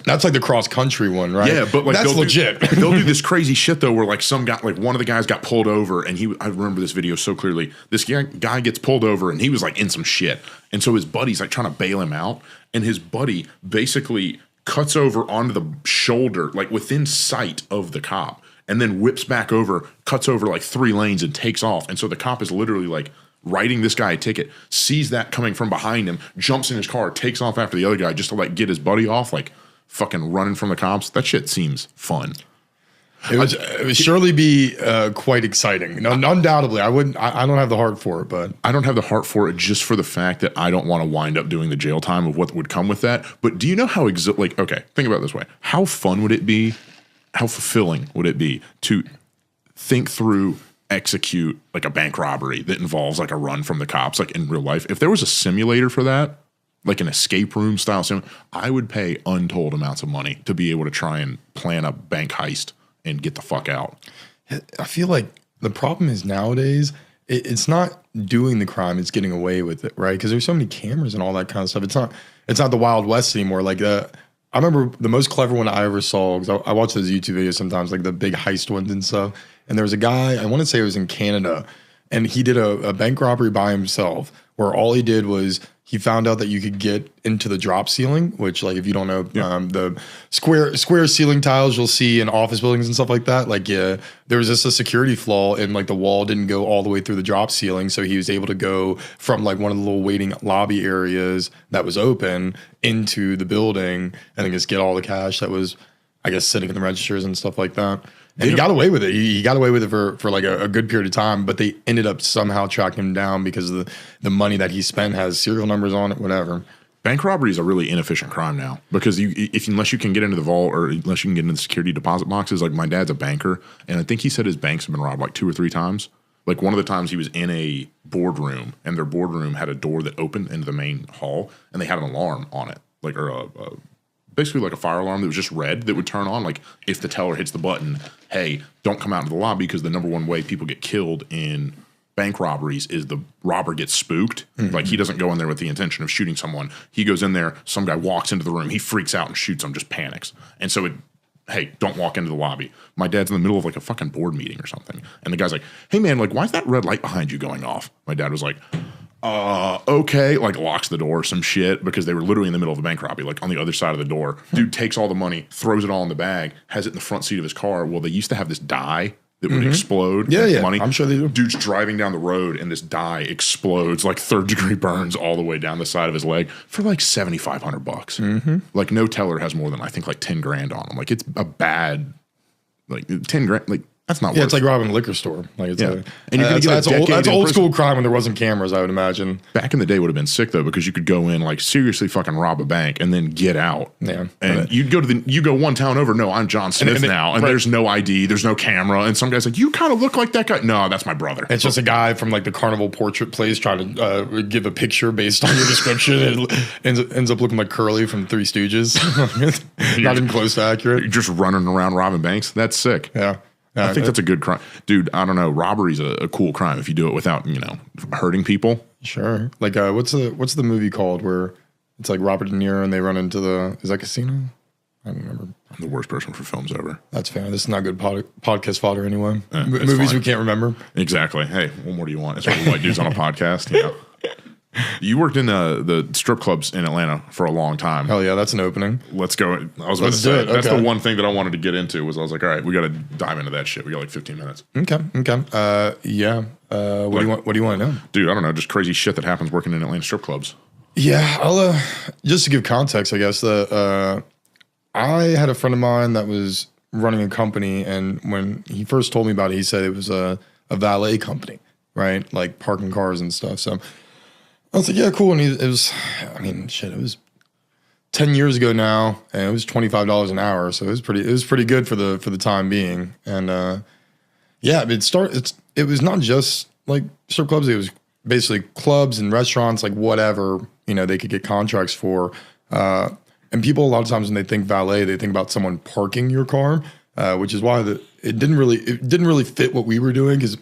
[SPEAKER 1] That's like the cross country one, right?
[SPEAKER 2] Yeah, but like
[SPEAKER 1] that's legit.
[SPEAKER 2] They'll do this crazy shit though, where like one of the guys got pulled over, and I remember this video so clearly. This guy gets pulled over, and he was like in some shit, and so his buddy's like trying to bail him out, and his buddy basically cuts over onto the shoulder, like within sight of the cop, and then whips back over, cuts over like 3 lanes, and takes off. And so the cop is literally like writing this guy a ticket, sees that coming from behind him, jumps in his car, takes off after the other guy just to like get his buddy off, like fucking running from the cops. That shit seems fun.
[SPEAKER 1] It would surely be quite exciting. No, undoubtedly, I don't have the heart for it, but
[SPEAKER 2] I don't have the heart for it just for the fact that I don't want to wind up doing the jail time of what would come with that. But do you know how okay, think about it this way. How fun would it be? How fulfilling would it be to think through, execute like a bank robbery that involves like a run from the cops, like in real life? If there was a simulator for that, like an escape room style sim, I would pay untold amounts of money to be able to try and plan a bank heist and get the fuck out.
[SPEAKER 1] I feel like the problem is nowadays, it's not doing the crime, it's getting away with it, right? Because there's so many cameras and all that kind of stuff. It's not the Wild West anymore. Like I remember the most clever one I ever saw, because I watch those YouTube videos sometimes, like the big heist ones and stuff. And there was a guy, I want to say it was in Canada, and he did a bank robbery by himself, where all he did was he found out that you could get into the drop ceiling, which, like, if you don't know, the square ceiling tiles you'll see in office buildings and stuff like that. Like, there was just a security flaw, and like the wall didn't go all the way through the drop ceiling, so he was able to go from like one of the little waiting lobby areas that was open into the building, and then just get all the cash that was, I guess, sitting in the registers and stuff like that. And he got away with it. He got away with it for like a good period of time, but they ended up somehow tracking him down because of the money that he spent has serial numbers on it, whatever.
[SPEAKER 2] Bank robbery is a really inefficient crime now, because unless you can get into the vault, or unless you can get into the security deposit boxes. Like, my dad's a banker, and I think he said his banks have been robbed like 2 or 3 times. Like, one of the times he was in a boardroom, and their boardroom had a door that opened into the main hall, and they had an alarm on it, like, or basically like a fire alarm that was just red that would turn on. Like, if the teller hits the button, hey, don't come out into the lobby, because the number one way people get killed in bank robberies is the robber gets spooked. Mm-hmm. Like, he doesn't go in there with the intention of shooting someone. He goes in there, some guy walks into the room, he freaks out and shoots him, just panics. And so hey, don't walk into the lobby. My dad's in the middle of like a fucking board meeting or something, and the guy's like, hey man, like, why's that red light behind you going off? My dad was like, Okay, like locks the door, some shit, because they were literally in the middle of a bank robbery, like on the other side of the door. Dude takes all the money, throws it all in the bag, has it in the front seat of his car. Well, they used to have this dye that would explode.
[SPEAKER 1] Yeah,
[SPEAKER 2] money.
[SPEAKER 1] I'm sure they do.
[SPEAKER 2] Dude's driving down the road and this dye explodes, like 3rd-degree burns all the way down the side of his leg for like $7,500. Like no teller has more than I think like 10 grand on him. Like it's a bad, like 10 grand, like that's not worth
[SPEAKER 1] it's like robbing a liquor store. Like it's
[SPEAKER 2] and you're gonna get
[SPEAKER 1] that's old school crime when there wasn't cameras, I would imagine.
[SPEAKER 2] Back in the day would have been sick though, because you could go in, like seriously fucking rob a bank and then get out.
[SPEAKER 1] Yeah.
[SPEAKER 2] And you go one town over, no, I'm John Smith now. And there's no ID, there's no camera. And some guy's like, you kind of look like that guy. No, that's my brother.
[SPEAKER 1] It's just a guy from like the carnival portrait place trying to give a picture based on your description. And ends up looking like Curly from Three Stooges. Not even close to accurate.
[SPEAKER 2] You're just running around robbing banks. That's sick.
[SPEAKER 1] Yeah.
[SPEAKER 2] I think that's a good crime. Dude, I don't know. Robbery's a cool crime if you do it without, hurting people.
[SPEAKER 1] Sure. Like, what's the movie called where it's like Robert De Niro and they run into is that Casino? I don't remember.
[SPEAKER 2] I'm the worst person for films ever.
[SPEAKER 1] That's fair. This is not good podcast fodder anyway.
[SPEAKER 2] Movies
[SPEAKER 1] fine. We can't remember.
[SPEAKER 2] Exactly. Hey, what more do you want? It's what white dudes on a podcast. Yeah. You worked in the strip clubs in Atlanta for a long time.
[SPEAKER 1] Hell yeah, that's an opening.
[SPEAKER 2] Let's go. I was about to say, that's the one thing that I wanted to get into was I was like, all right, we got to dive into that shit. We got like 15 minutes.
[SPEAKER 1] Okay. Yeah. What do you want to know?
[SPEAKER 2] Dude, I don't know. Just crazy shit that happens working in Atlanta strip clubs.
[SPEAKER 1] Yeah. I'll, just to give context, I guess, I had a friend of mine that was running a company, and when he first told me about it, he said it was a valet company, right? Like parking cars and stuff. So I was like, yeah, cool. And it was 10 years ago now, and it was $25 an hour. So it was pretty good for the time being. And, it was not just like strip clubs. It was basically clubs and restaurants, like whatever, they could get contracts for. And people, a lot of times when they think valet, they think about someone parking your car, which is why it didn't really fit what we were doing, because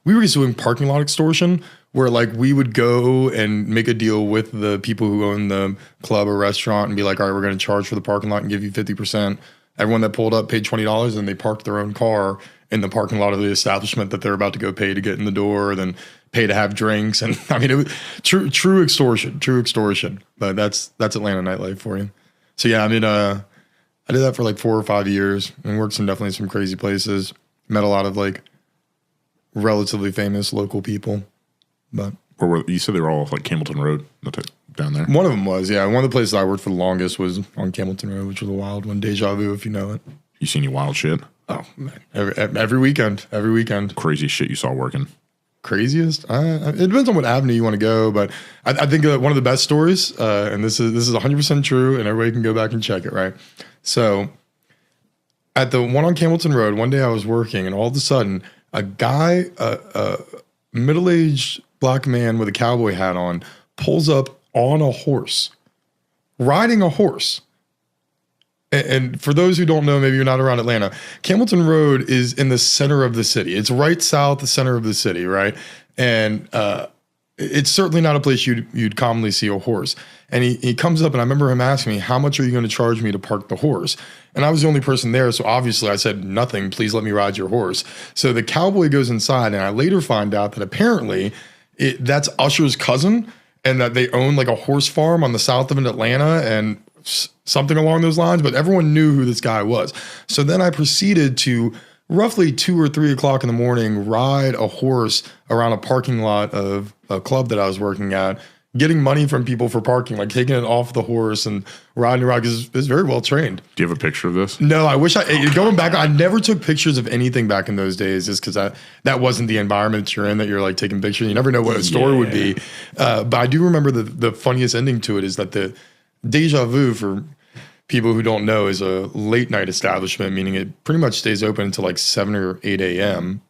[SPEAKER 1] we were just doing parking lot extortion, where like we would go and make a deal with the people who own the club or restaurant and be like, all right, we're going to charge for the parking lot and give you 50%. Everyone that pulled up paid $20 and they parked their own car in the parking lot of the establishment that they're about to go pay to get in the door, then pay to have drinks. And I mean, it was true extortion. But that's Atlanta nightlife for you. So yeah, I mean, I did that for like 4 or 5 years and worked definitely some crazy places. Met a lot of like relatively famous local people. But
[SPEAKER 2] you said they were all like Campbellton Road down there?
[SPEAKER 1] One of them was, yeah. One of the places I worked for the longest was on Campbellton Road, which was a wild one. Deja Vu, if you know it.
[SPEAKER 2] You seen any wild shit?
[SPEAKER 1] Oh, man. Every weekend.
[SPEAKER 2] Craziest shit you saw working?
[SPEAKER 1] Craziest? It depends on what avenue you want to go, but I think one of the best stories, and this is 100% true, and everybody can go back and check it, right? So at the one on Campbellton Road, one day I was working, and all of a sudden, a guy, a middle-aged black man with a cowboy hat on, pulls up on a horse, riding a horse. And for those who don't know, maybe you're not around Atlanta, Campbellton Road is in the center of the city. It's right south, the center of the city, right? And it's certainly not a place you'd commonly see a horse. And he comes up, and I remember him asking me, how much are you going to charge me to park the horse? And I was the only person there, so obviously I said, nothing, please let me ride your horse. So the cowboy goes inside, and I later find out that apparently that's Usher's cousin, and that they own like a horse farm on the south of Atlanta, and something along those lines, but everyone knew who this guy was. So then I proceeded to roughly 2 or 3 o'clock in the morning, ride a horse around a parking lot of a club that I was working at, getting money from people for parking, like taking it off the horse and riding around, because it's very well trained.
[SPEAKER 2] Do you have a picture of this?
[SPEAKER 1] No, I wish going back, I never took pictures of anything back in those days, just because that wasn't the environment that you're in, that you're like taking pictures. You never know what a story would be. But I do remember the funniest ending to it is that the Deja Vu, for people who don't know, is a late night establishment, meaning it pretty much stays open until like 7 or 8 a.m.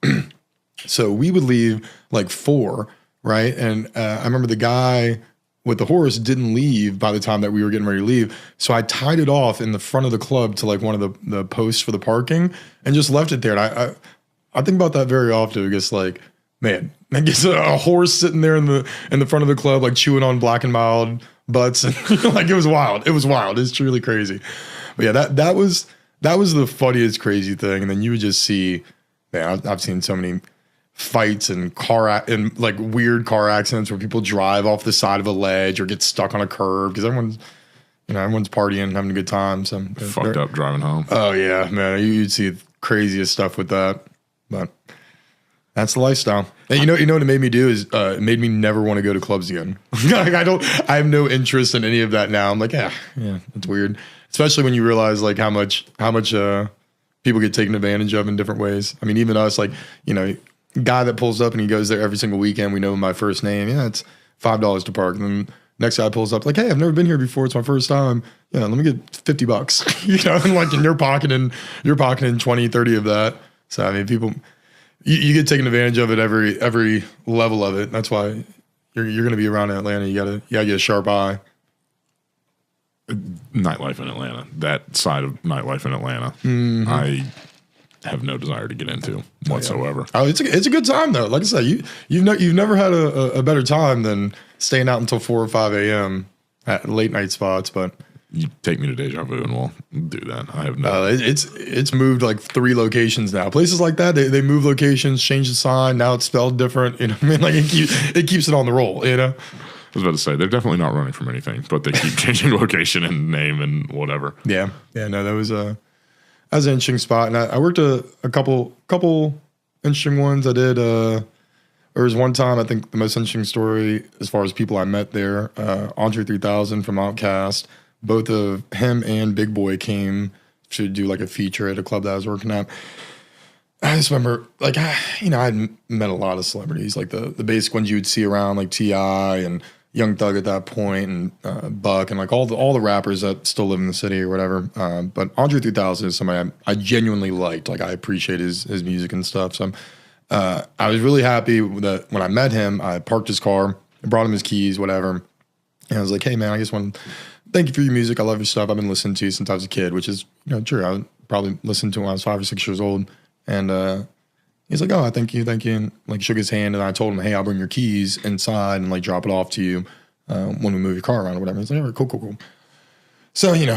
[SPEAKER 1] So we would leave like 4, right? And I remember the guy with the horse didn't leave by the time that we were getting ready to leave. So I tied it off in the front of the club to like one of the posts for the parking and just left it there. And I think about that very often, because like, man, I guess a horse sitting there in the front of the club, like chewing on Black and Mild butts, and like it was wild. It's truly crazy. But yeah, that was the funniest crazy thing. And then you would just see, man, I've seen so many fights and and like weird car accidents where people drive off the side of a ledge or get stuck on a curb because everyone's partying, having a good time. So
[SPEAKER 2] fucked up driving home.
[SPEAKER 1] Oh yeah, man, you'd see the craziest stuff with that, but that's the lifestyle. And you know what it made me do is it made me never want to go to clubs again. Like I have no interest in any of that now. I'm like, yeah, it's weird, especially when you realize like how much people get taken advantage of in different ways. I mean, even us, like, you know, guy that pulls up and he goes there every single weekend. We know him by first name. Yeah, it's $5 to park. And then next guy pulls up like, hey, I've never been here before. It's my first time. Yeah, let me get $50. You know, and like, and you're pocketing 20, 30 of that. So I mean, people, you get taken advantage of at every level of it. That's why you're going to be around Atlanta. You gotta get a sharp eye.
[SPEAKER 2] Nightlife in Atlanta, that side of nightlife in Atlanta, I have no desire to get into whatsoever.
[SPEAKER 1] Oh, it's a good time though. Like I said, you've never had a better time than staying out until 4 or 5 a.m. at late night spots. But
[SPEAKER 2] you take me to Deja Vu and we'll do that. I have no.
[SPEAKER 1] It's moved like 3 locations now. Places like that, they move locations, change the sign. Now it's spelled different. You know what I mean? Like it keeps it on the roll. You know.
[SPEAKER 2] I was about to say they're definitely not running from anything, but they keep changing location and name and whatever.
[SPEAKER 1] Yeah. No, that was an interesting spot, and I worked a couple interesting ones. I did. There was one time I think the most interesting story as far as people I met there. Andre 3000 from Outkast. Both of him and Big Boy came to do like a feature at a club that I was working at. I just remember, like, I'd met a lot of celebrities, like the basic ones you would see around, like T.I. and Young Thug at that point, and Buck, and like all the rappers that still live in the city or whatever. But Andre 3000 is somebody I genuinely liked. Like, I appreciate his music and stuff. So I was really happy that when I met him, I parked his car, brought him his keys, whatever. And I was like, hey, man, I just want to thank you for your music. I love your stuff. I've been listening to you since I was a kid, which is, you know, true. I probably listened to it when I was 5 or 6 years old. And he's like, oh, thank you. And like shook his hand. And I told him, hey, I'll bring your keys inside and like drop it off to you when we move your car around or whatever. He's like, all right, cool. So, you know,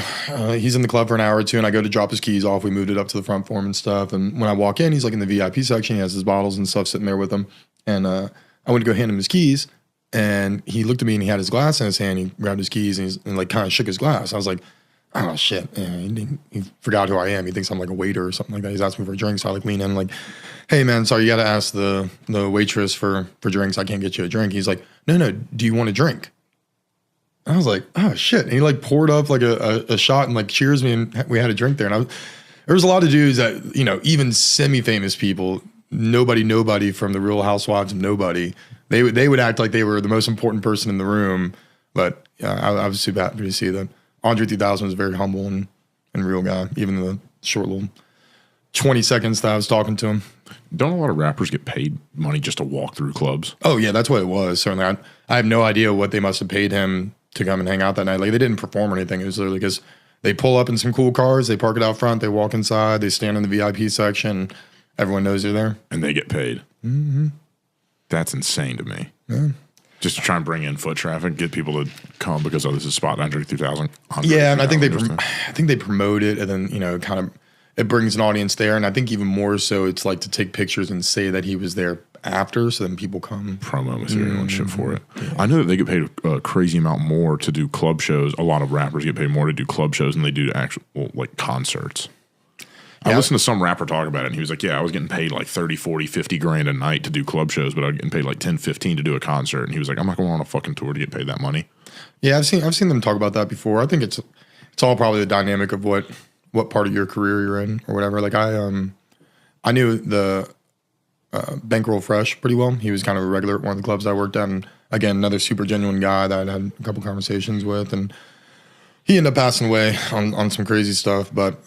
[SPEAKER 1] he's in the club for an hour or two and I go to drop his keys off. We moved it up to the front for him and stuff. And when I walk in, he's like in the VIP section. He has his bottles and stuff sitting there with him. And I went to go hand him his keys. And he looked at me and he had his glass in his hand. He grabbed his keys and like kind of shook his glass. I was like, oh shit, he forgot who I am. He thinks I'm like a waiter or something like that. He's asking me for a drink. So I like lean in like, hey man, sorry, you got to ask the waitress for drinks. I can't get you a drink. He's like, no, do you want a drink? I was like, oh shit. And he like poured up like a shot and like cheers me and we had a drink there. And there was a lot of dudes that, you know, even semi-famous people, nobody from the Real Housewives of Nobody, they would act like they were the most important person in the room. But I was super happy to see that. Andre 3000 was a very humble and real guy, even the short little 20 seconds that I was talking to him.
[SPEAKER 2] Don't a lot of rappers get paid money just to walk through clubs?
[SPEAKER 1] Oh, yeah, that's what it was. Certainly. I have no idea what they must have paid him to come and hang out that night. Like, they didn't perform or anything. It was literally because they pull up in some cool cars, they park it out front, they walk inside, they stand in the VIP section, everyone knows they're there. And
[SPEAKER 2] they get paid. Mm-hmm. That's insane to me.
[SPEAKER 1] Yeah.
[SPEAKER 2] Just to try and bring in foot traffic, get people to come because this is spot 130,000.
[SPEAKER 1] Yeah, and I think they promote it, and then, you know, kind of it brings an audience there, and I think even more so, it's like to take pictures and say that he was there after, so then people come.
[SPEAKER 2] Promo material and shit for it. Yeah. I know that they get paid a crazy amount more to do club shows. A lot of rappers get paid more to do club shows than they do to actual like concerts. Yeah. I listened to some rapper talk about it, and he was like, yeah, I was getting paid like 30, 40, 50 grand a night to do club shows, but I was getting paid like 10, 15 to do a concert. And he was like, I'm not going on a fucking tour to get paid that money.
[SPEAKER 1] Yeah, I've seen them talk about that before. I think it's all probably the dynamic of what part of your career you're in or whatever. Like I knew the Bankroll Fresh pretty well. He was kind of a regular at one of the clubs I worked at. And again, another super genuine guy that I had a couple conversations with. And he ended up passing away on some crazy stuff. But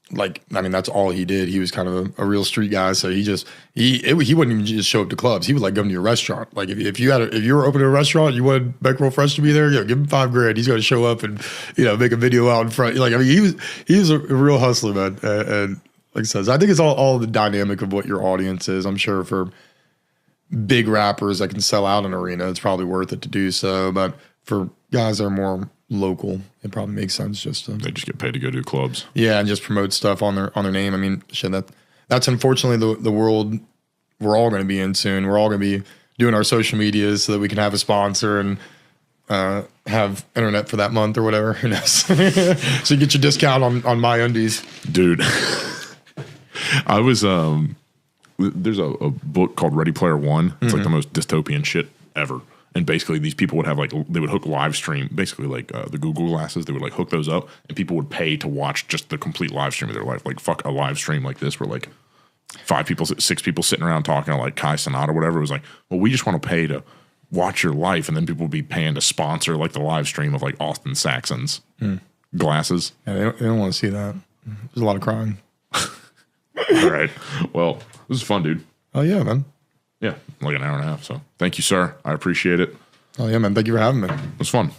[SPEAKER 1] like, I mean, that's all he did. He was kind of a real street guy. So he wouldn't even just show up to clubs. He would like go to your restaurant. Like if you were opening a restaurant, you wanted Bankroll Fresh to be there, you know, give him $5 grand. He's going to show up and, you know, make a video out in front. Like, I mean, he was a real hustler, man. And like I said, I think it's all the dynamic of what your audience is. I'm sure for big rappers that can sell out an arena, it's probably worth it to do so. But for guys that are more local, it probably makes sense just to
[SPEAKER 2] they just get paid to go do clubs.
[SPEAKER 1] Yeah, and just promote stuff on their name. I mean, shit, that's unfortunately the world we're all going to be in soon. We're all going to be doing our social medias so that we can have a sponsor and have internet for that month or whatever. Who knows? So you get your discount on my undies.
[SPEAKER 2] Dude, I was there's a book called Ready Player One. It's like the most dystopian shit ever. And basically these people would have like, they would hook live stream, basically like the Google glasses. They would like hook those up and people would pay to watch just the complete live stream of their life. Like fuck a live stream like this where like 6 people sitting around talking to like Kai Cenat or whatever. It was like, well, we just want to pay to watch your life. And then people would be paying to sponsor like the live stream of like Austin Saxon's glasses.
[SPEAKER 1] Yeah, they don't want to see that. There's a lot of crying.
[SPEAKER 2] All right. Well, this is fun, dude.
[SPEAKER 1] Oh, yeah, man.
[SPEAKER 2] Yeah, like an hour and a half. So thank you, sir. I appreciate it.
[SPEAKER 1] Oh, yeah, man. Thank you for having me.
[SPEAKER 2] It was fun.